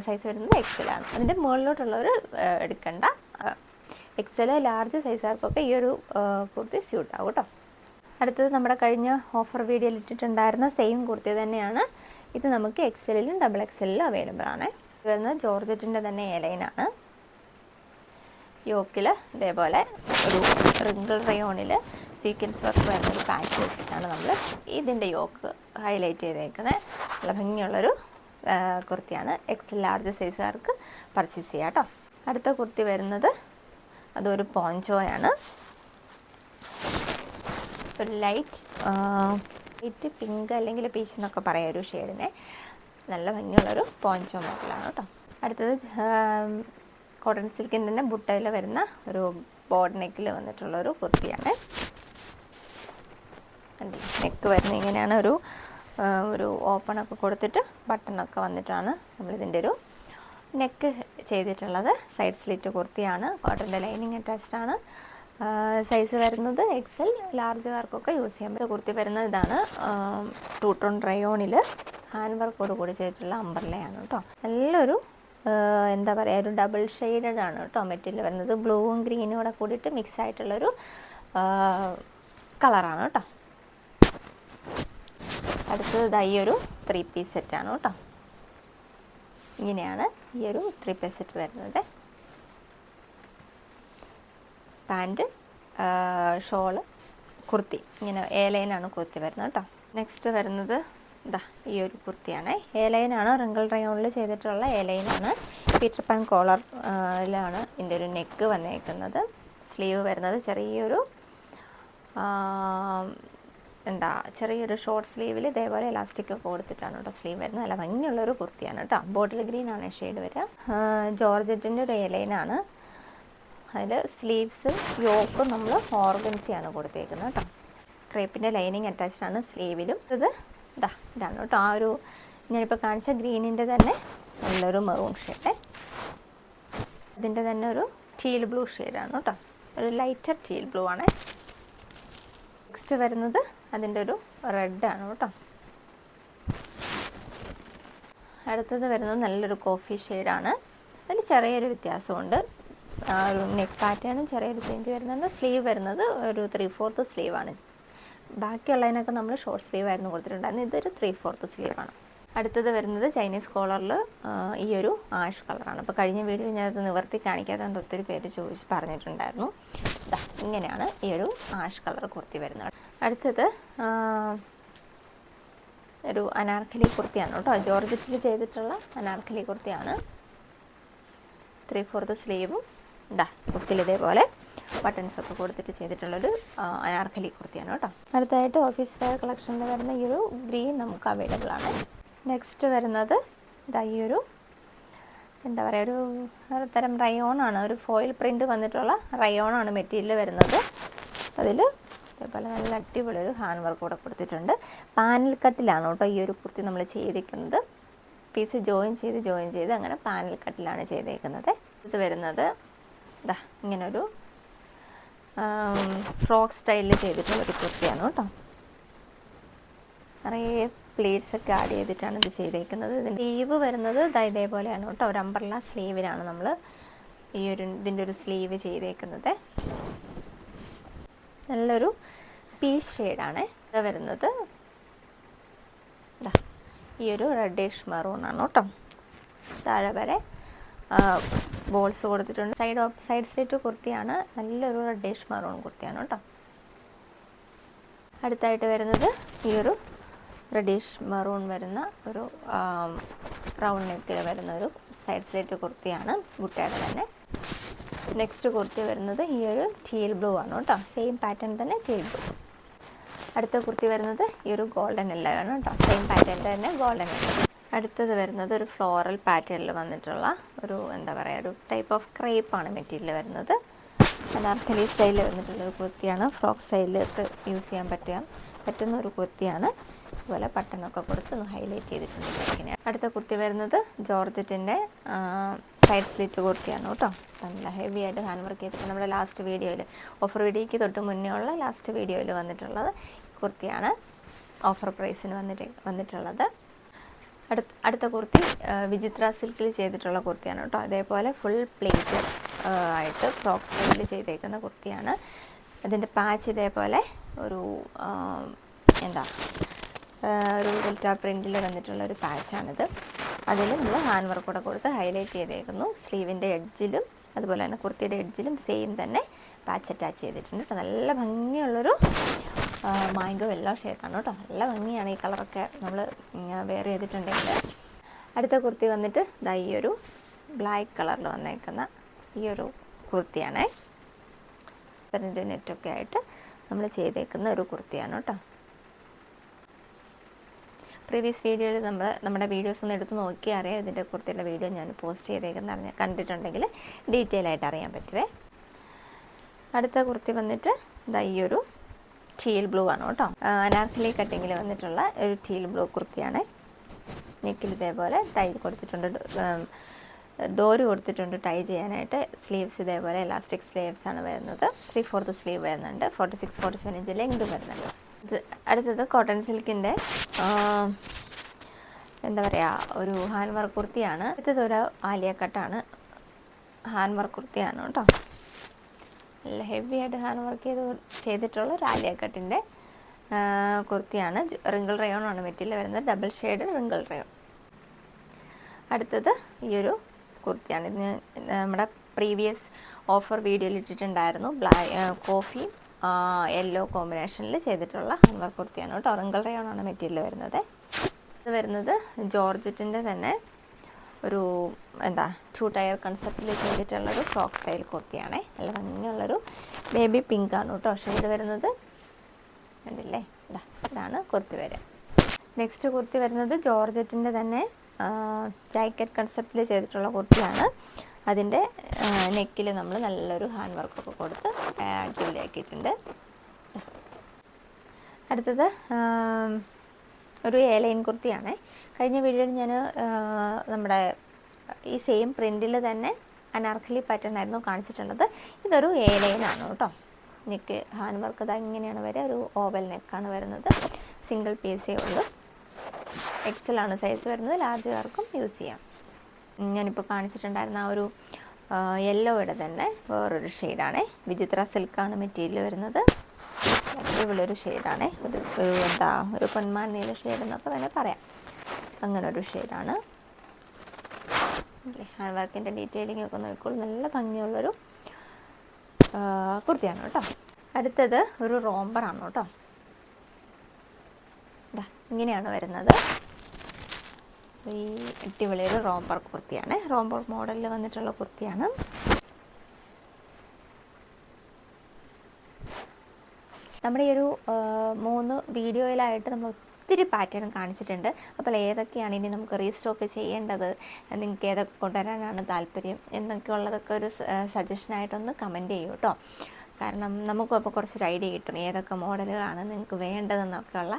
സൈസ് വരുന്നത് XL ആണ്. അതിൻ്റെ മുകളിലോട്ടുള്ളവർ എടുക്കണ്ട. XL ലാർജ് സൈസുകാർക്കൊക്കെ ഈ ഒരു കുർത്തി സ്യൂട്ടാവും കേട്ടോ. അടുത്തത് നമ്മുടെ കഴിഞ്ഞ ഓഫർ വീഡിയോയിൽ ഇട്ടിട്ടുണ്ടായിരുന്ന സെയിം കുർത്തി തന്നെയാണ്. ഇത് നമുക്ക് XLലും XXLലും അവൈലബിൾ ആണ്. ഇത് വരുന്നത് ജോർജറ്റിൻ്റെ തന്നെ എലൈനാണ്. യോക്കിൽ ഇതേപോലെ ഒരു റിങ്കിൾ റയോണിൽ സീക്വൻസ് വർക്ക് വരുന്നൊരു പാച്ച് വെച്ചിട്ടാണ് നമ്മൾ ഇതിൻ്റെ യോക്ക് ഹൈലൈറ്റ് ചെയ്തേക്കുന്നത്. നല്ല ഭംഗിയുള്ളൊരു കുർത്തിയാണ്. XL ലാർജ് സൈസുകാർക്ക് പർച്ചേസ് ചെയ്യാം കേട്ടോ. അടുത്ത കുർത്തി വരുന്നത് അതൊരു പോഞ്ചോയാണ്. ഒരു ലൈറ്റ് പിങ്ക് അല്ലെങ്കിൽ പീച്ച് എന്നൊക്കെ പറയാം ഒരു ഷെയ്ഡിനെ. നല്ല ഭംഗിയുള്ളൊരു പോഞ്ചോ മോഡലാണ് കേട്ടോ. അടുത്തത് കോട്ടൺ സിൽക്കിൻ്റെ തന്നെ ബുട്ടയിൽ വരുന്ന ഒരു ബോർഡ് നെക്കിൽ വന്നിട്ടുള്ളൊരു കുർത്തിയാണ്. നെക്ക് വരുന്നത് ഇങ്ങനെയാണ്. ഒരു ഓപ്പണൊക്കെ കൊടുത്തിട്ട് ബട്ടണൊക്കെ വന്നിട്ടാണ് നമ്മളിതിൻ്റെ ഒരു നെക്ക് ചെയ്തിട്ടുള്ളത്. സൈഡ് സ്ലിറ്റ് കുർത്തിയാണ്. കോട്ടൻ്റെ ലൈനിങ് അറ്റാച്ച്ഡ് ആണ്. സൈസ് വരുന്നത് XL ലാർജുകാർക്കൊക്കെ യൂസ് ചെയ്യാൻ പറ്റും. കുർത്തി വരുന്നത് ഇതാണ്. 2 ടോൺ റയോണിൽ ഹാൻഡ് വർക്കോട് കൂടി ചെയ്തിട്ടുള്ള അംബ്രല്ലയാണ് കേട്ടോ. നല്ലൊരു ഒരു ഡബിൾ ഷെയ്ഡഡ് ആണ് കേട്ടോ മെറ്റീരിയൽ വരുന്നത്. ബ്ലൂവും ഗ്രീനും കൂടെ കൂടിയിട്ട് മിക്സ് ആയിട്ടുള്ളൊരു കളറാണ് കേട്ടോ. അടുത്തത് ഈ ഒരു 3 പീസ് സെറ്റാണ് കേട്ടോ. ഇങ്ങനെയാണ് ഈ ഒരു 3 പീസ് സെറ്റ് വരുന്നത്. Pant, shawl, kurti. ഇങ്ങനെ എലൈനാണ് കുർത്തി വരുന്നത് കേട്ടോ. നെക്സ്റ്റ് വരുന്നത് ഈ ഒരു കുർത്തിയാണ്. എലൈനാണ്. റിങ്കിൾ റയോണിൽ ചെയ്തിട്ടുള്ള എലൈനാണ്. പീറ്റർ പാൻ കോളറിലാണ് ഇതിൻ്റെ ഒരു നെക്ക് വന്നേക്കുന്നത്. സ്ലീവ് വരുന്നത് ചെറിയൊരു ഷോർട്ട് സ്ലീവിൽ ഇതേപോലെ ഇലാസ്റ്റിക് ഒക്കെ കൊടുത്തിട്ടാണ് കേട്ടോ സ്ലീവ് വരുന്നത്. നല്ല ഭംഗിയുള്ളൊരു കുർത്തിയാണ് കേട്ടോ. ബോട്ടിൽ ഗ്രീനാണ് ഷെയ്ഡ് വരിക. ജോർജറ്റിൻ്റെ ഒരു എലൈനാണ്. അതിൽ സ്ലീവ്സും യോക്കും നമ്മൾ ഓർഗൻസിയാണ് കൊടുത്തേക്കുന്നത് കേട്ടോ. ക്രേപ്പിൻ്റെ ലൈനിങ് അറ്റാച്ച്ഡ് ആണ് സ്ലീവിലും. ഇതാണ് കേട്ടോ. ആ ഒരു ഞാനിപ്പോൾ കാണിച്ച ഗ്രീനിൻ്റെ തന്നെ നല്ലൊരു മെറൂൺ ഷെയ്ഡ്. ഇതിൻ്റെ തന്നെ ഒരു ടീൽ ബ്ലൂ ഷെയ്ഡാണ് കേട്ടോ. ഒരു ലൈറ്റർ ടീൽ ബ്ലൂ ആണ്. നെക്സ്റ്റ് വരുന്നത് അതിൻ്റെ ഒരു റെഡാണ് കേട്ടോ. അടുത്തത് വരുന്നത് നല്ലൊരു കോഫി ഷെയ്ഡാണ്. അതിൽ ചെറിയൊരു വ്യത്യാസമുണ്ട്. ഒരു നെക്ക് പാറ്റേണും ചെറിയൊരു ചേഞ്ച് വരുന്നുണ്ട്. സ്ലീവ് വരുന്നത് ഒരു 3/4 സ്ലീവാണ്. ബാക്കിയുള്ളതിനൊക്കെ നമ്മൾ ഷോർട്ട് സ്ലീവ് ആയിരുന്നു കൊടുത്തിട്ടുണ്ടായിരുന്നു. ഇതൊരു 3/4 സ്ലീവാണ്. അടുത്തത് വരുന്നത് ചൈനീസ് കോളറിൽ ഈ ഒരു ആഷ് കളറാണ്. അപ്പോൾ കഴിഞ്ഞ വീഡിയോ ഞാനത് നിവർത്തി കാണിക്കാത്തതുകൊണ്ട് ഒത്തിരി പേര് പറഞ്ഞിട്ടുണ്ടായിരുന്നു. ഇങ്ങനെയാണ് ഈ ഒരു ആഷ് കളർ കുർത്തി വരുന്നത്. അടുത്തത് ഒരു അനാർക്കലി കുർത്തിയാണ് കേട്ടോ. ജോർജറ്റിൽ ചെയ്തിട്ടുള്ള അനാർക്കലി കുർത്തിയാണ്. 3/4 സ്ലീവും കുർത്തിയിൽ ഇതേപോലെ ബട്ടൺസൊക്കെ കൊടുത്തിട്ട് ചെയ്തിട്ടുള്ളൊരു അനാർക്കലി കുർത്തിയാണ് കേട്ടോ. അടുത്തായിട്ട് ഓഫീസ് വെയർ കളക്ഷനിൽ വരുന്ന ഈ ഒരു ഗ്രീൻ നമുക്ക് അവൈലബിൾ ആണ്. നെക്സ്റ്റ് വരുന്നത് ഈ ഒരു എന്താ പറയുക, ഒരു തരം റയോണാണ്. ഒരു ഫോയിൽ പ്രിൻ്റ് വന്നിട്ടുള്ള റയോണാണ് മെറ്റീരിയൽ വരുന്നത്. അതിൽ അതേപോലെ നല്ല അടിപൊളി ഒരു ഹാൻഡ് വർക്ക് കൂടെ കൊടുത്തിട്ടുണ്ട്. പാനൽ കട്ടിലാണ് കേട്ടോ ഈ ഒരു കുർത്തി നമ്മൾ ചെയ്തിരിക്കുന്നത്. പീസ് ജോയിൻ ചെയ്ത് അങ്ങനെ പാനൽ കട്ടിലാണ് ചെയ്തേക്കുന്നത്. ഇത് വരുന്നത് ഇങ്ങനൊരു ഫ്രോക്ക് സ്റ്റൈലിൽ ചെയ്തിട്ടുള്ളൊരു കുർത്തിയാണ് കേട്ടോ. നിറയെ പ്ലേറ്റ്സ് ഒക്കെ ആഡ് ചെയ്തിട്ടാണ് ഇത് ചെയ്തേക്കുന്നത്. ഇതിൻ്റെ സ്ലീവ് വരുന്നത് ഇതേപോലെയാണ് കേട്ടോ. ഒരു അംബ്രല്ല സ്ലീവിലാണ് നമ്മൾ ഇതിൻ്റെ ഒരു സ്ലീവ് ചെയ്തേക്കുന്നത്. നല്ലൊരു പീച്ച് ഷെയ്ഡാണ് ഇത് വരുന്നത്. ഈ ഒരു റെഡിഷ് മെറൂണാണ് കേട്ടോ. താഴെ വരെ ബോൾസ് കൊടുത്തിട്ടുണ്ട്. സൈഡ് സ്ലിറ്റ് കുർത്തിയാണ്. നല്ലൊരു റെഡിഷ് മെറൂൺ കുർത്തിയാണ് കേട്ടോ. അടുത്തായിട്ട് വരുന്നത് ഈ ഒരു റെഡിഷ് മെറൂൺ വരുന്ന ഒരു റൗണ്ട് നെക്കിൽ വരുന്ന ഒരു സൈഡ് സ്ലിറ്റ് കുർത്തിയാണ്, ബുട്ടയുടെ തന്നെ. നെക്സ്റ്റ് കുർത്തി വരുന്നത് ഈ ഒരു ടീൽ ബ്ലൂ ആണ് കേട്ടോ. സെയിം പാറ്റേൺ തന്നെ ടീൽ ബ്ലൂ. അടുത്ത കുർത്തി വരുന്നത് ഈ ഒരു ഗോൾഡൻ യെല്ലോ ആണ് കേട്ടോ. സെയിം പാറ്റേൺ തന്നെ ഗോൾഡൻ യെല്ലോ. അടുത്തത് വരുന്നത് ഒരു ഫ്ലോറൽ പാറ്റേണിൽ വന്നിട്ടുള്ള ഒരു എന്താ പറയുക, ഒരു ടൈപ്പ് ഓഫ് ക്രേപ്പാണ് മെറ്റീരിയൽ വരുന്നത്. അനാർക്കലി സ്റ്റൈലിൽ വന്നിട്ടുള്ളൊരു കുർത്തിയാണ്. ഫ്രോക്ക് സ്റ്റൈലിലൊക്കെ യൂസ് ചെയ്യാൻ പറ്റുന്ന ഒരു കുർത്തിയാണ്. അതുപോലെ ബട്ടണൊക്കെ കൊടുത്ത് ഒന്ന് ഹൈലൈറ്റ് ചെയ്തിട്ടുണ്ട് ഇങ്ങനെയാണ്. അടുത്ത കുർത്തി വരുന്നത് ജോർജറ്റിൻ്റെ സൈഡ് സ്ലിറ്റ് കുർത്തിയാണ് കേട്ടോ. നല്ല ഹെവി ആയിട്ട് ഹാൻഡ് വർക്ക് ചെയ്തിട്ട് നമ്മുടെ ലാസ്റ്റ് വീഡിയോയിൽ, ഓഫർ വീഡിയോയ്ക്ക് തൊട്ട് മുന്നേ ഉള്ള ലാസ്റ്റ് വീഡിയോയിൽ വന്നിട്ടുള്ളത് കുർത്തിയാണ്. ഓഫർ പ്രൈസിന് വന്നിട്ടുള്ളത്. അടുത്ത കുർത്തി വിചിത്ര സിൽക്കിൽ ചെയ്തിട്ടുള്ള കുർത്തിയാണ് കേട്ടോ. അതേപോലെ ഫുൾ പ്ലേറ്റ് ആയിട്ട് ഫ്രോക്ക് സ്റ്റൈലിൽ ചെയ്തേക്കുന്ന കുർത്തിയാണ്. അതിൻ്റെ പാച്ച് ഇതേപോലെ ഒരു ഒരു ഡെൽറ്റ പ്രിൻറ്റിൽ വന്നിട്ടുള്ള ഒരു പാച്ചാണിത്. അതിൽ നമ്മൾ ഹാൻഡ് വർക്ക് കൂടെ കൊടുത്ത് ഹൈലൈറ്റ് ചെയ്തേക്കുന്നു. സ്ലീവിൻ്റെ എഡ്ജിലും അതുപോലെ തന്നെ കുർത്തിയുടെ എഡ്ജിലും സെയിം തന്നെ പാച്ച് അറ്റാച്ച് ചെയ്തിട്ടുണ്ട് കേട്ടോ. നല്ല ഭംഗിയുള്ളൊരു മാംഗോ യെല്ലോ ഷെയ്ഡാണ് കേട്ടോ. നല്ല ഭംഗിയാണ് ഈ കളറൊക്കെ നമ്മൾ വെയർ ചെയ്തിട്ടുണ്ടെങ്കിൽ. അടുത്ത കുർത്തി വന്നിട്ട് ഈ ഒരു ബ്ലാക്ക് കളറിൽ വന്നേക്കുന്ന ഈ ഒരു കുർത്തിയാണേ. പ്രിൻ്റ് നെറ്റൊക്കെ ആയിട്ട് നമ്മൾ ചെയ്തേക്കുന്ന ഒരു കുർത്തിയാണ് കേട്ടോ. പ്രീവിയസ് വീഡിയോയിൽ നമ്മുടെ വീഡിയോസ് ഒന്ന് എടുത്ത് നോക്കി അറിയാം. ഇതിൻ്റെ കുർത്തിയുടെ വീഡിയോ ഞാൻ പോസ്റ്റ് ചെയ്തേക്കുന്ന കണ്ടിട്ടുണ്ടെങ്കിൽ ഡീറ്റെയിൽ ആയിട്ട് അറിയാൻ പറ്റുമേ. അടുത്ത കുർത്തി വന്നിട്ട് ഈ ഒരു ടീൽ ബ്ലൂ ആണ് കേട്ടോ. അനാർക്കലി കട്ടിങ്ങിൽ വന്നിട്ടുള്ള ഒരു ടീൽ ബ്ലൂ കുർത്തിയാണ്. നെക്കിൽ ഇതേപോലെ ടൈ കൊടുത്തിട്ടുണ്ട്, ഡോര് കൊടുത്തിട്ടുണ്ട് ടൈ ചെയ്യാനായിട്ട്. സ്ലീവ്സ് ഇതേപോലെ ഇലാസ്റ്റിക് സ്ലീവ്സ് ആണ് വരുന്നത്. 3/4 സ്ലീവ് വരുന്നുണ്ട്. 46-47 ഇഞ്ച് ലെങ്ത് വരുന്നുണ്ട്. അടുത്തത് കോട്ടൺ സിൽക്കിൻ്റെ എന്താ പറയുക, ഒരു ഹാൻഡ് വർക്ക് കുർത്തിയാണ്. അടുത്തത് ഒരു ആലിയ കട്ടാണ്, ഹാൻഡ് വർക്ക് കുർത്തിയാണ് കേട്ടോ. നല്ല ഹെവി ആയിട്ട് ഹാൻഡ് വർക്ക് ചെയ്തിട്ടുള്ള ഒരു ആലിയ കട്ടിൻ്റെ കുർത്തിയാണ്. റിങ്കിൾ റയോൺ ആണ് മെറ്റീരിയൽ വരുന്നത്. Double shade wrinkle rayon. അടുത്തത് ഈ ഒരു കുർത്തിയാണ്. ഇതിന് നമ്മുടെ പ്രീവിയസ് ഓഫർ വീഡിയോയിൽ ഇട്ടിട്ടുണ്ടായിരുന്നു. കോഫി യെല്ലോ കോമ്പിനേഷനിൽ ചെയ്തിട്ടുള്ള ഹാൻഡ് വർക്ക് കുർത്തിയാണ് കേട്ടോ. റിങ്കിൾ റയോൺ ആണ് മെറ്റീരിയൽ വരുന്നത്. ഇത് വരുന്നത് ജോർജറ്റിൻ്റെ തന്നെ ഒരു 2 ടയർ കൺസെപ്റ്റിൽ ചെയ്തിട്ടുള്ളൊരു ഫ്രോക്ക് സ്റ്റൈൽ കുർത്തിയാണ്. നല്ല ഭംഗിയുള്ളൊരു ബേബി പിങ്ക് ആണ് കേട്ടോ ഷെയ്ഡ് വരുന്നത്. കണ്ടില്ലേ, ഇതാണ് കുർത്തി വരിക. നെക്സ്റ്റ് കുർത്തി വരുന്നത് ജോർജറ്റിൻ്റെ തന്നെ ജാക്കറ്റ് കൺസെപ്റ്റിൽ ചെയ്തിട്ടുള്ള കുർത്തിയാണ്. അതിൻ്റെ നെക്കിൽ നമ്മൾ നല്ലൊരു ഹാൻഡ് വർക്കൊക്കെ കൊടുത്ത് അടിപൊളിയാക്കിയിട്ടുണ്ട്. അടുത്തത് ഒരു എലൈൻ കുർത്തിയാണ്. കഴിഞ്ഞ വീഡിയോയിൽ ഞാൻ നമ്മുടെ ഈ സെയിം പ്രിൻറ്റിൽ തന്നെ അനാർക്കലി പാറ്റേൺ ആയിരുന്നു കാണിച്ചിട്ടുള്ളത്. ഇതൊരു എലൈനാണ് കേട്ടോ. നെക്ക് ഹാൻഡ് വർക്ക് ഇങ്ങനെയാണ് വരിക. ഒരു ഓവൽ നെക്കാണ് വരുന്നത്. സിംഗിൾ പീസേ ഉള്ളൂ. എക്സലാണ് സൈസ് വരുന്നത്. ലാർജുകാർക്കും യൂസ് ചെയ്യാം. ഞാനിപ്പോൾ കാണിച്ചിട്ടുണ്ടായിരുന്ന ആ ഒരു യെല്ലോയുടെ തന്നെ വേറൊരു ഷെയ്ഡാണ്. വിചിത്ര സിൽക്കാണ് മെറ്റീരിയൽ വരുന്നത്. അടിപൊളിയൊരു ഷെയ്ഡാണ്. ഒരു പൊന്മാൻ നീല ഷെയ്ഡ് എന്നൊക്കെ വേണേൽ പറയാം. അങ്ങനൊരു ഷെയ്ഡാണ്. ഹാൻഡ് വർക്കിൻ്റെ ഡീറ്റെയിലിംഗ് ഒക്കെ നോക്കിക്കോളൂ. നല്ല ഭംഗിയുള്ളൊരു കുർത്തിയാണ് കേട്ടോ. അടുത്തത് ഒരു റോംബറാണ് കേട്ടോ. ഇങ്ങനെയാണ് വരുന്നത്. ഈ അടിപൊളിയൊരു റോംബർ കുർത്തിയാണ്. റോംബർ മോഡലിൽ വന്നിട്ടുള്ള കുർത്തിയാണ്. നമ്മുടെ ഈ ഒരു 3 വീഡിയോയിലായിട്ട് നമ്മൾ ഒത്തിരി പാറ്റേൺ കാണിച്ചിട്ടുണ്ട്. അപ്പോൾ ഏതൊക്കെയാണ് ഇനി നമുക്ക് റീസ്റ്റോക്ക് ചെയ്യേണ്ടത്, നിങ്ങൾക്ക് ഏതൊക്കെ കൊണ്ടുവരാനാണ് താല്പര്യം എന്നൊക്കെ ഉള്ളതൊക്കെ ഒരു സജഷനായിട്ടൊന്ന് കമൻറ്റ് ചെയ്യൂ കേട്ടോ. കാരണം നമുക്കും അപ്പോൾ കുറച്ചൊരു ഐഡിയ കിട്ടും ഏതൊക്കെ മോഡലുകളാണ് നിങ്ങൾക്ക് വേണ്ടതെന്നൊക്കെ ഉള്ള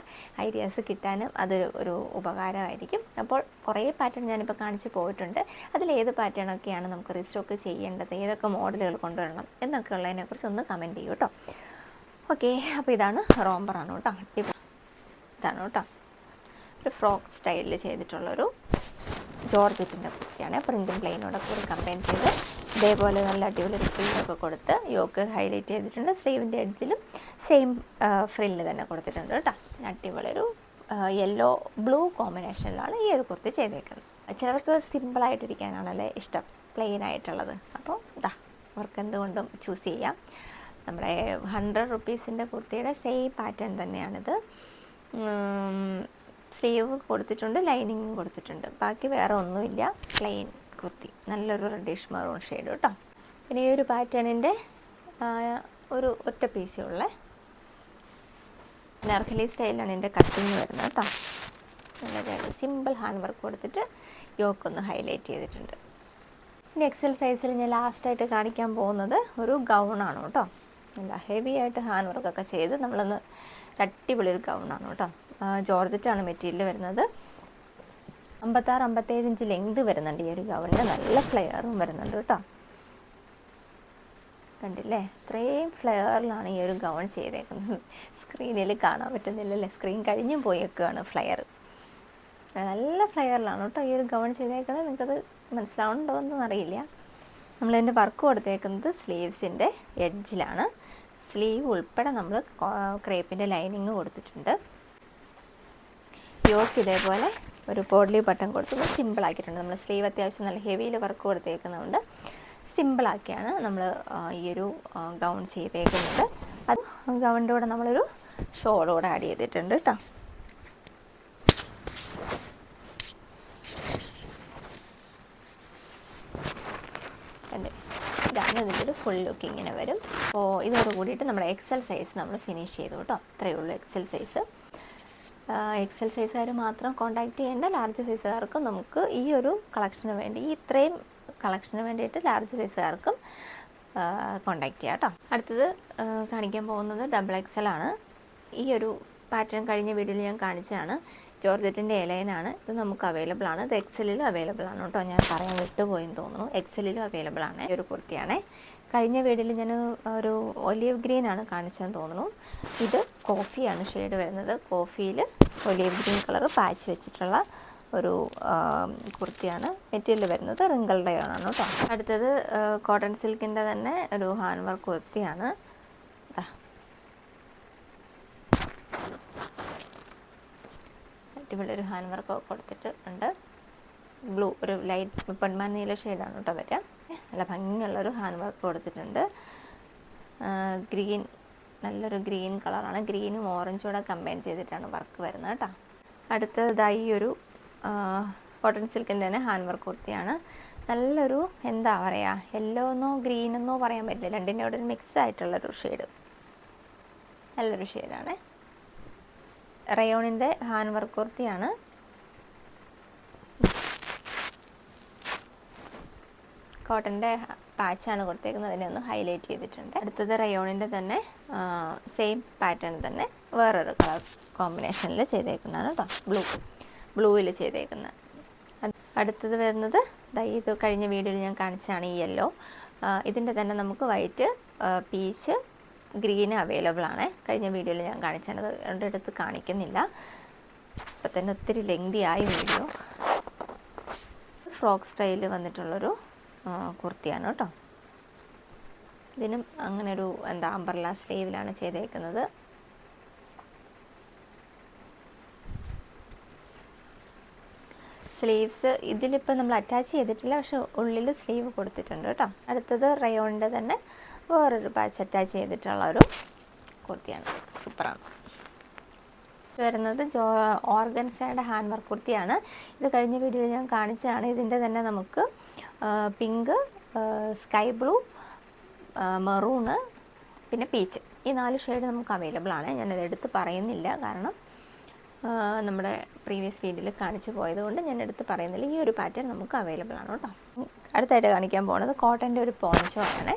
ഐഡിയാസ് കിട്ടാനും അത് ഒരു ഉപകാരമായിരിക്കും. അപ്പോൾ കുറേ പാറ്റേൺ ഞാനിപ്പോൾ കാണിച്ച് പോയിട്ടുണ്ട്. അതിലേത് പാറ്റേണൊക്കെയാണ് നമുക്ക് റീസ്റ്റോക്ക് ചെയ്യേണ്ടത്, ഏതൊക്കെ മോഡലുകൾ കൊണ്ടുവരണം എന്നൊക്കെ ഉള്ളതിനെക്കുറിച്ച് ഒന്ന് കമൻറ്റ് ചെയ്യൂ കേട്ടോ. ഓക്കെ, അപ്പോൾ ഇതാണ് റോംബറാണ് കേട്ടോ. ഇതാണ് കേട്ടോ ഒരു ഫ്രോക്ക് സ്റ്റൈലിൽ ചെയ്തിട്ടുള്ളൊരു ജോർജറ്റിൻ്റെ കുർത്തിയാണ്. പ്രിൻറ്റും പ്ലെയിനോടൊക്കെ കൂടി കമ്പൈൻ ചെയ്ത് ഇതേപോലെ നല്ല അടിപൊളി ഫ്രില്ലൊക്കെ കൊടുത്ത് യോക്ക് ഹൈലൈറ്റ് ചെയ്തിട്ടുണ്ട്. സ്ലീവിൻ്റെ എഡ്ജിലും സെയിം ഫ്രില്ല് തന്നെ കൊടുത്തിട്ടുണ്ട് കേട്ടോ. അടിപൊളിയൊരു യെല്ലോ ബ്ലൂ കോമ്പിനേഷനിലാണ് ഈ ഒരു കുർത്തി ചെയ്തേക്കുന്നത്. ചിലർക്ക് സിമ്പിളായിട്ടിരിക്കാനാണല്ലേ ഇഷ്ടം, പ്ലെയിൻ ആയിട്ടുള്ളത്. അപ്പോൾ അവർക്ക് എന്തുകൊണ്ടും ചൂസ് ചെയ്യാം. നമ്മുടെ 100 റുപ്പീസിൻ്റെ കുർത്തിയുടെ സെയിം പാറ്റേൺ തന്നെയാണിത്. സ്ലീവ് കൊടുത്തിട്ടുണ്ട്, ലൈനിങ്ങും കൊടുത്തിട്ടുണ്ട്. ബാക്കി വേറെ ഒന്നുമില്ല. പ്ലെയിൻ കുർത്തി, നല്ലൊരു റെഡിഷ് മെറൂൺ ഷെയ്ഡ് കേട്ടോ. പിന്നെ ഈ ഒരു പാറ്റേണിൻ്റെ ഒരു ഒറ്റ പീസുള്ള നർഹലി സ്റ്റൈലാണ് എൻ്റെ കട്ടിങ് വരുന്നത് കേട്ടോ. നല്ലതായിട്ട് സിമ്പിൾ ഹാൻഡ് വർക്ക് കൊടുത്തിട്ട് യോക്കൊന്ന് ഹൈലൈറ്റ് ചെയ്തിട്ടുണ്ട്. ഇനി എക്സൽ സൈസിൽ ഞാൻ ലാസ്റ്റായിട്ട് കാണിക്കാൻ പോകുന്നത് ഒരു ഗൗണാണ് കേട്ടോ. നല്ല ഹെവി ആയിട്ട് ഹാൻഡ് വർക്കൊക്കെ ചെയ്ത് നമ്മളൊന്ന് അടിപൊളി ഒരു ഗൗണാണ് കേട്ടോ. ജോർജറ്റാണ് മെറ്റീരിയൽ വരുന്നത്. 56-57 ഇഞ്ച് ലെങ്ത് വരുന്നുണ്ട് ഈ ഒരു ഗൗണിന്. നല്ല ഫ്ലെയറും വരുന്നുണ്ട് കേട്ടോ. കണ്ടില്ലേ, ഇത്രയും ഫ്ലെയറിലാണ് ഈ ഒരു ഗൗൺ ചെയ്തേക്കുന്നത്. സ്ക്രീനിൽ കാണാൻ പറ്റുന്നില്ലല്ലേ, സ്ക്രീൻ കഴിഞ്ഞു പോയേക്കാണ് ഫ്ലെയർ. നല്ല ഫ്ലെയറിലാണ് കേട്ടോ ഈ ഒരു ഗൗൺ ചെയ്തേക്കുന്നത്. നിങ്ങൾക്കത് മനസ്സിലാവുന്നുണ്ടോ എന്നൊന്നും അറിയില്ല. നമ്മളതിൻ്റെ വർക്ക് കൊടുത്തേക്കുന്നത് സ്ലീവ്സിൻ്റെ എഡ്ജിലാണ്. സ്ലീവ് ഉൾപ്പെടെ നമ്മൾ ക്രേപ്പിൻ്റെ ലൈനിങ് കൊടുത്തിട്ടുണ്ട്. യോക്ക് ഇതേപോലെ ഒരു പോഡ്ലി ബട്ടൺ കൊടുത്ത് സിമ്പിളാക്കിയിട്ടുണ്ട്. നമ്മൾ സ്ലീവ് അത്യാവശ്യം നല്ല ഹെവിയിൽ വർക്ക് കൊടുത്തേക്കുന്നതുകൊണ്ട് സിമ്പിളാക്കിയാണ് നമ്മൾ ഈ ഒരു ഗൗൺ ചെയ്തേക്കുന്നത്. അത് ഗൗണിൻ്റെ കൂടെ നമ്മളൊരു ഷോൾ കൂടെ ആഡ് ചെയ്തിട്ടുണ്ട് കേട്ടോ. ഇതാണ് ഇതിൻ്റെ ഒരു ഫുൾ ലുക്ക് ഇങ്ങനെ വരും. അപ്പോൾ ഇതോട് കൂടിയിട്ട് നമ്മുടെ എക്സൽ സൈസ് നമ്മൾ ഫിനിഷ് ചെയ്തു കേട്ടോ. അത്രയേ ഉള്ളൂ എക്സൽ സൈസ്. എക്സൽ സൈസുകാർ മാത്രം കോൺടാക്റ്റ് ചെയ്യേണ്ട. ലാർജ് സൈസുകാർക്കും നമുക്ക് ഈ ഒരു കളക്ഷന് വേണ്ടി, ഇത്രയും കളക്ഷന് വേണ്ടിയിട്ട് ലാർജ് സൈസുകാർക്കും കോൺടാക്റ്റ് ചെയ്യാം കേട്ടോ. അടുത്തത് കാണിക്കാൻ പോകുന്നത് XXL ആണ്. ഈ ഒരു പാറ്റേൺ കഴിഞ്ഞ വീഡിയോയിൽ ഞാൻ കാണിച്ചതാണ്. ജോർജറ്റിൻ്റെ എലൈനാണ്. ഇത് നമുക്ക് അവൈലബിൾ ആണ്. ഇത് എക്സലിലും അവൈലബിൾ ആണ് കേട്ടോ. ഞാൻ പറയാൻ വിട്ടുപോയെന്ന് തോന്നുന്നു. എക്സലിലും അവൈലബിൾ ആണ്. ഈ ഒരു കുർത്തിയാണ്. കഴിഞ്ഞ വീഡിയോയിൽ ഞാൻ ഒരു ഒലീവ് ഗ്രീൻ ആണ് കാണിച്ചതെന്ന് തോന്നുന്നു. ഇത് കോഫിയാണ് ഷെയ്ഡ് വരുന്നത്. കോഫിയിൽ ഒലീവ് ഗ്രീൻ കളർ പാച്ച് വെച്ചിട്ടുള്ള ഒരു കുർത്തിയാണ്. മെറ്റീരിയൽ വരുന്നത് റിങ്കിൾഡ് ആണ് കേട്ടോ. അടുത്തത് കോട്ടൺ സിൽക്കിൻ്റെ തന്നെ ഒരു ഹാൻഡ് വർക്ക് കുർത്തിയാണ്. അടിപൊളി ഒരു ഹാൻഡ് വർക്ക് കൊടുത്തിട്ടുണ്ട്. ബ്ലൂ ഒരു ലൈറ്റ് പൊന്മാൻ നീല ഷെയ്ഡാണ് കേട്ടോ വരിക. നല്ല ഭംഗിയുള്ളൊരു ഹാൻഡ് വർക്ക് കൊടുത്തിട്ടുണ്ട്. ഗ്രീൻ, നല്ലൊരു ഗ്രീൻ കളറാണ്. ഗ്രീനും ഓറഞ്ചും കൂടെ കമ്പൈൻ ചെയ്തിട്ടാണ് വർക്ക് വരുന്നത് കേട്ടോ. അടുത്തതായി ഒരു കോട്ടൺ സിൽക്കിൻ്റെ തന്നെ ഹാൻഡ് വർക്ക് കുർത്തിയാണ്. നല്ലൊരു എന്താ പറയുക, യെല്ലോ എന്നോ ഗ്രീൻ എന്നോ പറയാൻ പറ്റില്ല, രണ്ടിൻ്റെ കൂടെ മിക്സ് ആയിട്ടുള്ളൊരു ഷെയ്ഡ്. നല്ലൊരു ഷെയ്ഡാണ്. റയോണിൻ്റെ ഹാൻഡ് വർക്ക് കുർത്തിയാണ്. കോട്ടൻ്റെ പാച്ചാണ് കൊടുത്തേക്കുന്നത്. അതിനെ ഒന്ന് ഹൈലൈറ്റ് ചെയ്തിട്ടുണ്ട്. അടുത്തത് റയോണിൻ്റെ തന്നെ സെയിം പാറ്റേൺ തന്നെ വേറൊരു കളർ കോമ്പിനേഷനിൽ ചെയ്തേക്കുന്നതാണ് കേട്ടോ. ബ്ലൂവിൽ ചെയ്തേക്കുന്നത്. അടുത്തത് വരുന്നത് ഇത് കഴിഞ്ഞ വീഡിയോയിൽ ഞാൻ കാണിച്ചതാണ് ഈ യെല്ലോ. ഇതിൻ്റെ തന്നെ നമുക്ക് വൈറ്റ്, പീച്ച്, ഗ്രീൻ അവൈലബിൾ ആണ്. കഴിഞ്ഞ വീഡിയോയിൽ ഞാൻ കാണിച്ചാണ്. അത് രണ്ടിടത്ത് കാണിക്കുന്നില്ല. ഇപ്പം തന്നെ ഒത്തിരി ലെങ്തി ആയി വീഡിയോ. ഫ്രോക്ക് സ്റ്റൈലിൽ വന്നിട്ടുള്ളൊരു കുർത്തിയാണ് കേട്ടോ. ഇതിനും അങ്ങനെ ഒരു അംബ്രല്ല സ്ലീവിലാണ് ചെയ്തേക്കുന്നത്. സ്ലീവ്സ് ഇതിലിപ്പോൾ നമ്മൾ അറ്റാച്ച് ചെയ്തിട്ടില്ല, പക്ഷെ ഉള്ളിൽ സ്ലീവ് കൊടുത്തിട്ടുണ്ട് കേട്ടോ. അടുത്തത് റയോണിൻ്റെ തന്നെ വേറൊരു പാച്ച് അറ്റാച്ച് ചെയ്തിട്ടുള്ള ഒരു കുർത്തിയാണ്. സൂപ്പറാണ്. വരുന്നത് ഓർഗൻസയുടെ ഹാൻഡ് വർക്ക് കുർത്തിയാണ്. ഇത് കഴിഞ്ഞ വീഡിയോയിൽ ഞാൻ കാണിച്ചതാണ്. ഇതിൻ്റെ തന്നെ നമുക്ക് പിങ്ക്, സ്കൈ ബ്ലൂ, മെറൂണ്, പിന്നെ പീച്ച്, ഈ 4 ഷെയ്ഡ് നമുക്ക് അവൈലബിൾ ആണ്. ഞാനത് എടുത്ത് പറയുന്നില്ല, കാരണം നമ്മുടെ പ്രീവിയസ് വീഡിയോയിൽ കാണിച്ചു പോയതുകൊണ്ട് ഞാൻ എടുത്ത് പറയുന്നില്ല. ഈ ഒരു പാറ്റേൺ നമുക്ക് അവൈലബിൾ ആണ് കേട്ടോ. അടുത്തായിട്ട് കാണിക്കാൻ പോകുന്നത് കോട്ടൻ്റെ ഒരു പോഞ്ചോ ആണ്.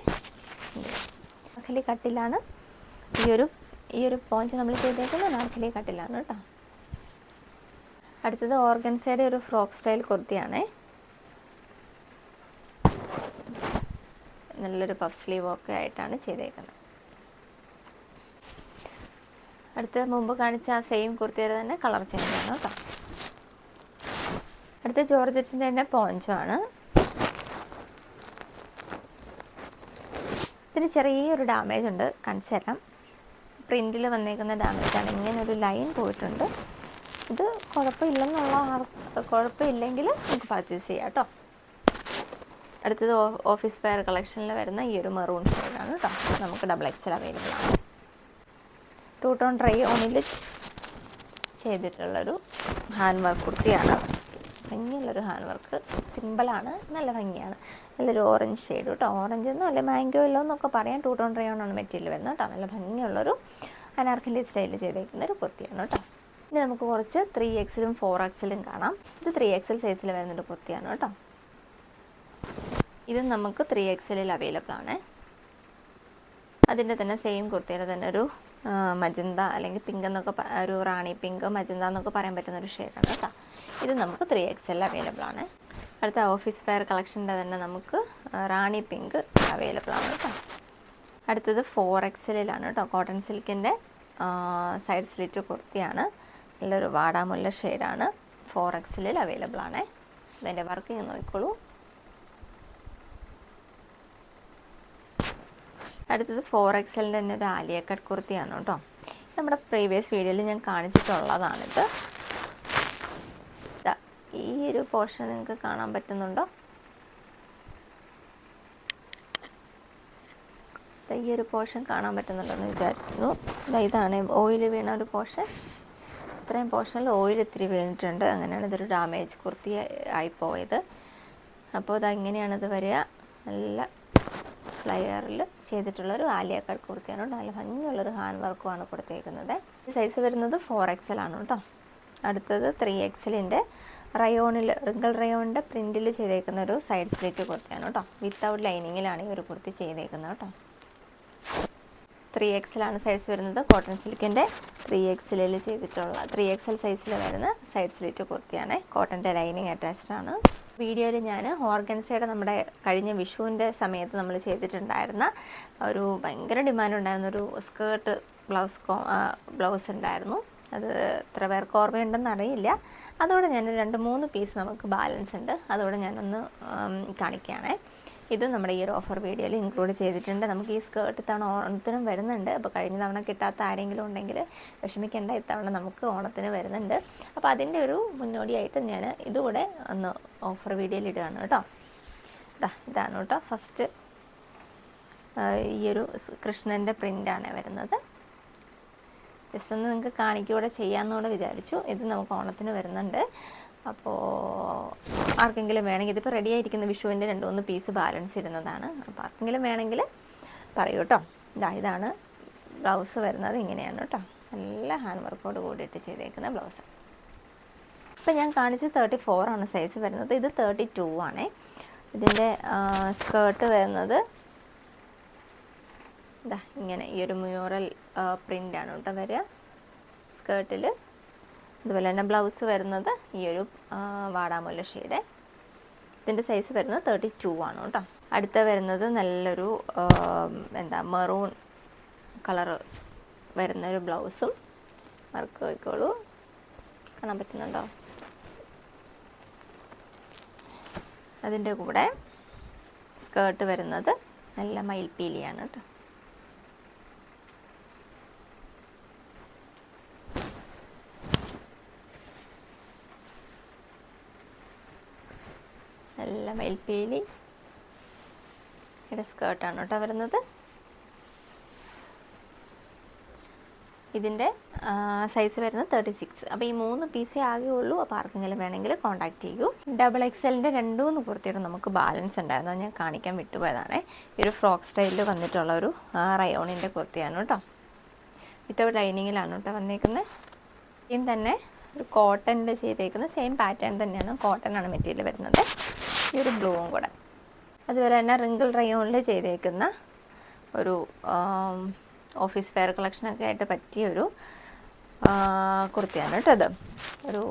നാർക്കലി കട്ടിലാണ് ഈ ഒരു പോഞ്ചോ നമ്മൾ ചെയ്തേക്കുന്നത്. നാർക്കലി കട്ടിലാണ് കേട്ടോ. അടുത്തത് ഓർഗൻസയുടെ ഒരു ഫ്രോക്ക് സ്റ്റൈൽ കുർത്തിയാണ്. നല്ലൊരു പഫ് സ്ലീവ് ഒക്കെ ആയിട്ടാണ് ചെയ്തേക്കുന്നത്. അടുത്ത മുമ്പ് കാണിച്ച ആ സെയിം കുർത്തിയുടെ തന്നെ കളർ ചേഞ്ച് ആണ് കേട്ടോ. അടുത്ത ജോർജറ്റിൻ്റെ തന്നെ പോഞ്ചോ ആണ്. ഇതിന് ചെറിയൊരു ഡാമേജ് ഉണ്ട്, കാണിച്ചു തരാം. പ്രിൻറ്റിൽ വന്നേക്കുന്ന ഡാമേജാണ്. ഇങ്ങനെ ഒരു ലൈൻ പോയിട്ടുണ്ട്. ഇത് കുഴപ്പമില്ലെങ്കിൽ നമുക്ക് പർച്ചേസ് ചെയ്യാം കേട്ടോ. അടുത്തത് ഓഫീസ് വെയർ കളക്ഷനിൽ വരുന്ന ഈ ഒരു മെറൂൺ ഷെയ്ഡാണ് കേട്ടോ. നമുക്ക് XXL അവൈലബിൾ ആണ്. 2 ടോൺ റയോണിൽ ചെയ്തിട്ടുള്ളൊരു ഹാൻഡ് വർക്ക് കുർത്തിയാണ്. ഭംഗിയുള്ളൊരു ഹാൻഡ് വർക്ക്, സിമ്പിളാണ്, നല്ല ഭംഗിയാണ്. നല്ലൊരു ഓറഞ്ച് ഷെയ്ഡ് കേട്ടോ. ഓറഞ്ച് എന്നോ അല്ലെ മാംഗോ ഇല്ലോ എന്നൊക്കെ പറയാം. 2 ടോൺ റയോണാണ് മെറ്റീരിയൽ വരുന്നത് കേട്ടോ. നല്ല ഭംഗിയുള്ളൊരു അനാർക്കലി സ്റ്റൈലിൽ ചെയ്തേക്കുന്ന ഒരു കുർത്തിയാണ് കേട്ടോ. ഇനി നമുക്ക് കുറച്ച് 3XL 4XL കാണാം. ഇത് 3XL സൈസിൽ വരുന്നൊരു കുർത്തിയാണ് കേട്ടോ. ഇത് നമുക്ക് 3XL അവൈലബിൾ ആണ്. അതിൻ്റെ തന്നെ സെയിം കുർത്തിയുടെ തന്നെ ഒരു മജന്ത അല്ലെങ്കിൽ പിങ്ക് എന്നൊക്കെ, ഒരു റാണി പിങ്ക്, മജന്ത എന്നൊക്കെ പറയാൻ പറ്റുന്ന ഒരു ഷെയ്ഡാണ് കേട്ടോ. ഇത് നമുക്ക് 3XL അവൈലബിൾ ആണ്. അടുത്ത ഓഫീസ് വെയർ കളക്ഷൻ്റെ തന്നെ നമുക്ക് റാണി പിങ്ക് അവൈലബിൾ ആണ് കേട്ടോ. അടുത്തത് 4XLാണ് കേട്ടോ. കോട്ടൺ സിൽക്കിൻ്റെ സൈഡ് സ്ലിറ്റ് കുർത്തിയാണ്. നല്ലൊരു വാടാമുല്ല ഷെയ്ഡാണ്. 4XL അവൈലബിൾ ആണ്. അതിൻ്റെ വർക്കിങ് നോക്കിക്കോളൂ. അടുത്തത് 4XLൻ്റെ തന്നെ ഒരു ആലിയ കട്ട് കുർത്തിയാണ് കേട്ടോ. നമ്മുടെ പ്രീവിയസ് വീഡിയോയിൽ ഞാൻ കാണിച്ചിട്ടുള്ളതാണിത്. ഈ ഒരു പോർഷൻ നിങ്ങൾക്ക് കാണാൻ പറ്റുന്നുണ്ടോ? ഈ ഒരു പോർഷൻ കാണാൻ പറ്റുന്നുണ്ടെന്ന് വിചാരിക്കുന്നു. ഇതാണ് ഓയിൽ വീണ ഒരു പോർഷൻ. ഇത്രയും പോർഷനിൽ ഓയിൽ ഇത്തിരി വീണിട്ടുണ്ട്. അങ്ങനെയാണ് ഇതൊരു ഡാമേജ് കുർത്തി ആയിപ്പോയത്. അപ്പോൾ ഇങ്ങനെയാണിത് വരിക. നല്ല ഫ്ലയറിൽ ചെയ്തിട്ടുള്ളൊരു ആലിയ കട്ട് കുർത്തിയാണ്. നല്ല ഭംഗിയുള്ളൊരു ഹാൻഡ് വർക്കുമാണ് കൊടുത്തേക്കുന്നത്. സൈസ് വരുന്നത് 4XL ആണ് കേട്ടോ. അടുത്തത് 3XLൻ്റെ റയോണിൽ, റിങ്കിൾ റയോണിൻ്റെ പ്രിൻറ്റിൽ ചെയ്തേക്കുന്ന ഒരു സൈഡ് സ്ലിറ്റ് കുർത്തിയാണ് കേട്ടോ. വിത്തൗട്ട് ലൈനിങ്ങിലാണ് ഈ ഒരു കുർത്തി ചെയ്തേക്കുന്നത് കേട്ടോ. 3XL ആണ് സൈസ് വരുന്നത്. കോട്ടൺ സിൽക്കിൻ്റെ 3XL ചെയ്തിട്ടുള്ള 3XL സൈസിൽ വരുന്ന സൈഡ് സ്ലിറ്റ് കുർത്തിയാണ്. കോട്ടൻ്റെ ലൈനിങ് അറ്റാച്ച്ഡ് ആണ്. വീഡിയോയിൽ ഞാൻ ഓർഗൻസയുടെ നമ്മുടെ കഴിഞ്ഞ വിഷുവിൻ്റെ സമയത്ത് നമ്മൾ ചെയ്തിട്ടുണ്ടായിരുന്ന ഒരു ഭയങ്കര ഡിമാൻഡ് ഉണ്ടായിരുന്ന ഒരു സ്കേർട്ട് ബ്ലൗസ് ഉണ്ടായിരുന്നു. അത് എത്ര പേർക്ക് ഓർമ്മയുണ്ടെന്ന് അറിയില്ല. അതോടെ ഞാൻ 2-3 പീസ് നമുക്ക് ബാലൻസ് ഉണ്ട്. അതോടെ ഞാനൊന്ന് കാണിക്കുകയാണേ. ഇത് നമ്മുടെ ഈ ഒരു ഓഫർ വീഡിയോയിൽ ഇൻക്ലൂഡ് ചെയ്തിട്ടുണ്ട്. നമുക്ക് ഈ സ്കേർട്ട് ഇത്തവണ ഓണത്തിനും വരുന്നുണ്ട്. അപ്പോൾ കഴിഞ്ഞ തവണ കിട്ടാത്ത ആരെങ്കിലും ഉണ്ടെങ്കിൽ വിഷമിക്കേണ്ട, ഇത്തവണ നമുക്ക് ഓണത്തിന് വരുന്നുണ്ട്. അപ്പോൾ അതിൻ്റെ ഒരു മുന്നോടിയായിട്ട് ഞാൻ ഇതുകൂടെ ഒന്ന് ഓഫർ വീഡിയോയിൽ ഇടുകയാണ് കേട്ടോ. ഇതാണ് കേട്ടോ ഫസ്റ്റ്. ഈ ഒരു കൃഷ്ണൻ്റെ പ്രിൻ്റാണ് വരുന്നത്. ജസ്റ്റ് ഒന്ന് നിങ്ങൾക്ക് കാണിക്കൂടെ ചെയ്യാമെന്നൂടെ വിചാരിച്ചു. ഇത് നമുക്ക് ഓണത്തിന് വരുന്നുണ്ട്. അപ്പോൾ ആർക്കെങ്കിലും വേണമെങ്കിൽ, ഇതിപ്പോൾ റെഡി ആയിരിക്കുന്ന വിഷുവിൻ്റെ 2-3 പീസ് ബാലൻസ് ഇരുന്നതാണ്. അപ്പോൾ ആർക്കെങ്കിലും വേണമെങ്കിൽ പറയൂ കേട്ടോ. ഇതാണ് ബ്ലൗസ് വരുന്നത്. ഇങ്ങനെയാണ് കേട്ടോ. നല്ല ഹാൻഡ് വർക്കോട് കൂടിയിട്ട് ചെയ്തേക്കുന്ന ബ്ലൗസ്. ഇപ്പോൾ ഞാൻ കാണിച്ചത് 34 ആണ് സൈസ് വരുന്നത്. ഇത് 32 ആണേ. ഇതിൻ്റെ സ്കേർട്ട് വരുന്നത് ഇങ്ങനെ ഈ ഒരു മ്യൂറൽ പ്രിൻ്റാണ് കേട്ടോ വരിക സ്കേർട്ടിൽ. അതുപോലെ തന്നെ ബ്ലൗസ് വരുന്നത് ഈ ഒരു വാടാമുല്ല ഷെയ്ഡ്. ഇതിൻ്റെ സൈസ് വരുന്നത് 32 ആണ് കേട്ടോ. അടുത്ത വരുന്നത് നല്ലൊരു മെറൂൺ കളറ് വരുന്നൊരു ബ്ലൗസും വർക്ക് വയ്ക്കോളൂ. കാണാൻ പറ്റുന്നുണ്ടോ? അതിൻ്റെ കൂടെ സ്കേർട്ട് വരുന്നത് നല്ല മയിൽപ്പീലിയാണ് കേട്ടോ. നല്ല മയിൽപ്പീലി സ്കേർട്ടാണ് കേട്ടോ വരുന്നത്. ഇതിൻ്റെ സൈസ് വരുന്നത് 36. അപ്പോൾ ഈ 3 പീസേ ആകെ ഉള്ളൂ. അപ്പോൾ ആർക്കെങ്കിലും വേണമെങ്കിൽ കോൺടാക്ട് ചെയ്യൂ. XXLൻ്റെ 2-3 കുർത്തിയുടെ നമുക്ക് ബാലൻസ് ഉണ്ടായിരുന്നു, അത് ഞാൻ കാണിക്കാൻ വിട്ടുപോയതാണ്. ഈ ഒരു ഫ്രോക്ക് സ്റ്റൈലിൽ വന്നിട്ടുള്ള ഒരു റയോണിൻ്റെ കുർത്തിയാണ് കേട്ടോ. വിത്തൗട്ട് ലൈനിങ്ങിലാണ് കേട്ടോ വന്നേക്കുന്നത്. ഇതും തന്നെ ഒരു കോട്ടണിൽ ചെയ്തേക്കുന്ന സെയിം പാറ്റേൺ തന്നെയാണ്, കോട്ടൺ ആണ് മെറ്റീരിയൽ വരുന്നത്. ഈ ഒരു ബ്ലൂവും കൂടെ അതുപോലെ തന്നെ റിങ്കിൾ റയോണിൽ ചെയ്തേക്കുന്ന ഒരു ഓഫീസ് വെയർ കളക്ഷനൊക്കെ ആയിട്ട് പറ്റിയൊരു കുർത്തിയാണ് കേട്ടോ. അത് ഒരു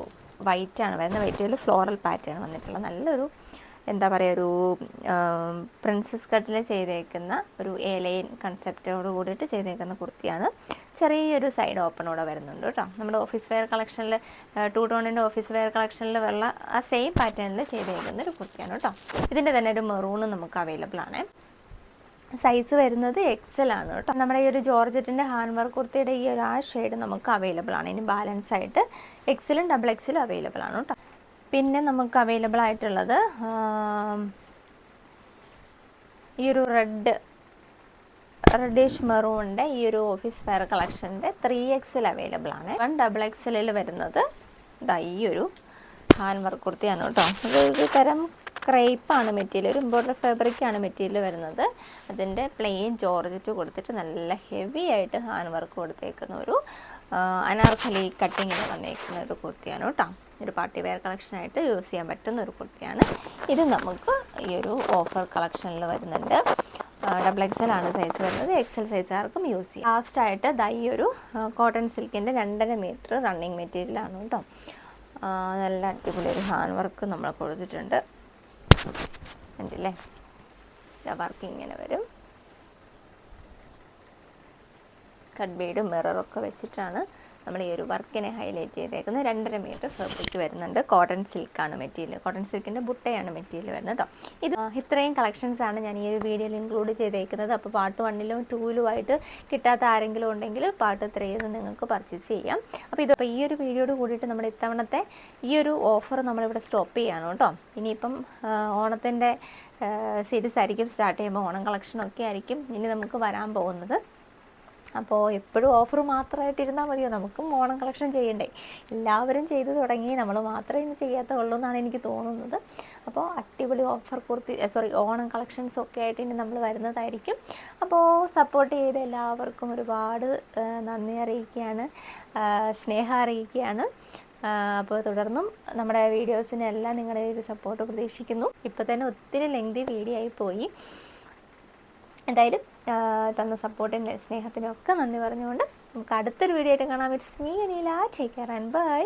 വൈറ്റാണ് വരുന്നത്. വൈറ്റിൽ ഫ്ലോറൽ പാറ്റേൺ വന്നിട്ടുള്ള നല്ലൊരു എന്താ പറയുക, ഒരു പ്രിൻസസ് കട്ടിൽ ചെയ്തേക്കുന്ന ഒരു എലൈൻ കൺസെപ്റ്റോട് കൂടിയിട്ട് ചെയ്തേക്കുന്ന കുർത്തിയാണ്. ചെറിയൊരു സൈഡ് ഓപ്പണോടെ വരുന്നുണ്ട് കേട്ടോ. നമ്മുടെ ഓഫീസ് വെയർ കളക്ഷനിൽ 2 ടോണിൻ്റെ ഓഫീസ് വെയർ കളക്ഷനിൽ ഉള്ള ആ സെയിം പാറ്റേണിൽ ചെയ്തേക്കുന്ന ഒരു കുർത്തിയാണ് കേട്ടോ. ഇതിൻ്റെ തന്നെ ഒരു മെറൂണ് നമുക്ക് അവൈലബിൾ ആണ്. സൈസ് വരുന്നത് XL ആണ് കേട്ടോ. നമ്മുടെ ഈ ഒരു ജോർജറ്റിൻ്റെ ഹാൻഡ് വർക്ക് കുർത്തിയുടെ ഈ ഒരു ഷെയ്ഡ് നമുക്ക് അവൈലബിൾ ആണ്. ഇനി ബാലൻസ് ആയിട്ട് XLും XXL അവൈലബിൾ ആണ് കേട്ടോ. പിന്നെ നമുക്ക് അവൈലബിൾ ആയിട്ടുള്ളത് ഈ ഒരു റെഡിഷ് മെറൂണിൻ്റെ ഈ ഒരു ഓഫീസ് വെയർ കളക്ഷൻ്റെ 3XL അവൈലബിൾ ആണ്. 1XXL വരുന്നത് ഇതാ ഈ ഒരു ഹാൻഡ് വർക്ക് കുർത്തിയാണ് കേട്ടോ. ഒരു തരം ക്രേപ്പാണ് മെറ്റീരിയൽ, ഒരു ഇമ്പോർട്ടഡ് ഫാബ്രിക്കാണ് മെറ്റീരിയൽ വരുന്നത്. അതിൻ്റെ പ്ലെയിൻ ജോർജറ്റ് കൊടുത്തിട്ട് നല്ല ഹെവി ആയിട്ട് ഹാൻഡ് വർക്ക് കൊടുത്തേക്കുന്ന ഒരു അനാർക്കലി കട്ടിങ്ങിൽ വന്നേക്കുന്ന ഒരു കുർത്തിയാണ് കേട്ടോ. ഒരു പാർട്ടി വെയർ കളക്ഷനായിട്ട് യൂസ് ചെയ്യാൻ പറ്റുന്ന ഒരു കുർത്തിയാണ് ഇത്. നമുക്ക് ഈ ഒരു ഓഫർ കളക്ഷനിൽ വരുന്നുണ്ട്. XXL ആണ് സൈസ് വരുന്നത്. XL സൈസുകാർക്കും യൂസ് ചെയ്യാം. ലാസ്റ്റായിട്ട് ഈ ഒരു കോട്ടൺ സിൽക്കിൻ്റെ 2.5 മീറ്റർ റണ്ണിങ് മെറ്റീരിയലാണ് കേട്ടോ. നല്ല അടിപൊളി ഒരു ഹാൻഡ് വർക്ക് നമ്മൾ കൊടുത്തിട്ടുണ്ട്. ഉണ്ടല്ലേ, വർക്ക് ഇങ്ങനെ വരും. കട്ട് ബീഡും മിററൊക്കെ വെച്ചിട്ടാണ് നമ്മൾ ഈ ഒരു വർക്കിനെ ഹൈലൈറ്റ് ചെയ്തേക്കുന്നത്. 2.5 മീറ്റർ ഫാബ്രിക് വരുന്നുണ്ട്. കോട്ടൺ സിൽക്കാണ് മെറ്റീരിയൽ, കോട്ടൺ സിൽക്കിൻ്റെ ബുട്ടയാണ് മെറ്റീരിയൽ വരുന്നത് കേട്ടോ. ഇത് ഇത്രയും കളക്ഷൻസാണ് ഞാൻ ഈ ഒരു വീഡിയോയിൽ ഇൻക്ലൂഡ് ചെയ്തേക്കുന്നത്. അപ്പോൾ പാർട്ട് 1ലും 2ലും ആയിട്ട് കിട്ടാത്ത ആരെങ്കിലും ഉണ്ടെങ്കിൽ പാർട്ട് 3 നിങ്ങൾക്ക് പർച്ചേസ് ചെയ്യാം. അപ്പോൾ ഈ ഒരു വീഡിയോയോട് കൂടിയിട്ട് നമ്മുടെ ഇത്തവണത്തെ ഈ ഒരു ഓഫർ നമ്മളിവിടെ സ്റ്റോപ്പ് ചെയ്യാണ് കേട്ടോ. ഇനിയിപ്പം ഓണത്തിൻ്റെ സീരീസ് ആയിരിക്കും സ്റ്റാർട്ട് ചെയ്യുമ്പോൾ, ഓണം കളക്ഷനൊക്കെ ആയിരിക്കും ഇനി നമുക്ക് വരാൻ പോകുന്നത്. അപ്പോൾ എപ്പോഴും ഓഫർ മാത്രമായിട്ടിരുന്നാൽ മതിയോ, നമുക്കും ഓണം കളക്ഷൻ ചെയ്യണ്ടേ. എല്ലാവരും ചെയ്തു തുടങ്ങി, നമ്മൾ മാത്രമേ ഇന്ന് ചെയ്യാത്തുള്ളൂ എന്നാണ് എനിക്ക് തോന്നുന്നത്. അപ്പോൾ അടിപൊളി ഓണം കളക്ഷൻസ് ഒക്കെ ആയിട്ട് ഇനി നമ്മൾ വരുന്നതായിരിക്കും. അപ്പോൾ സപ്പോർട്ട് ചെയ്ത എല്ലാവർക്കും ഒരുപാട് നന്ദി അറിയിക്കുകയാണ്, സ്നേഹം അറിയിക്കുകയാണ്. അപ്പോൾ തുടർന്നും നമ്മുടെ വീഡിയോസിനെല്ലാം നിങ്ങളുടെ ഒരു സപ്പോർട്ട് പ്രതീക്ഷിക്കുന്നു. ഇപ്പോൾ തന്നെ ഒത്തിരി ലെങ്തി വീഡിയോ ആയി പോയി. എന്തായാലും തന്ന സപ്പോർട്ടിൻ്റെ സ്നേഹത്തിനൊക്കെ നന്ദി പറഞ്ഞുകൊണ്ട് നമുക്ക് അടുത്തൊരു വീഡിയോ ആയിട്ട് കാണാം. It's me Aneela. Take care and by.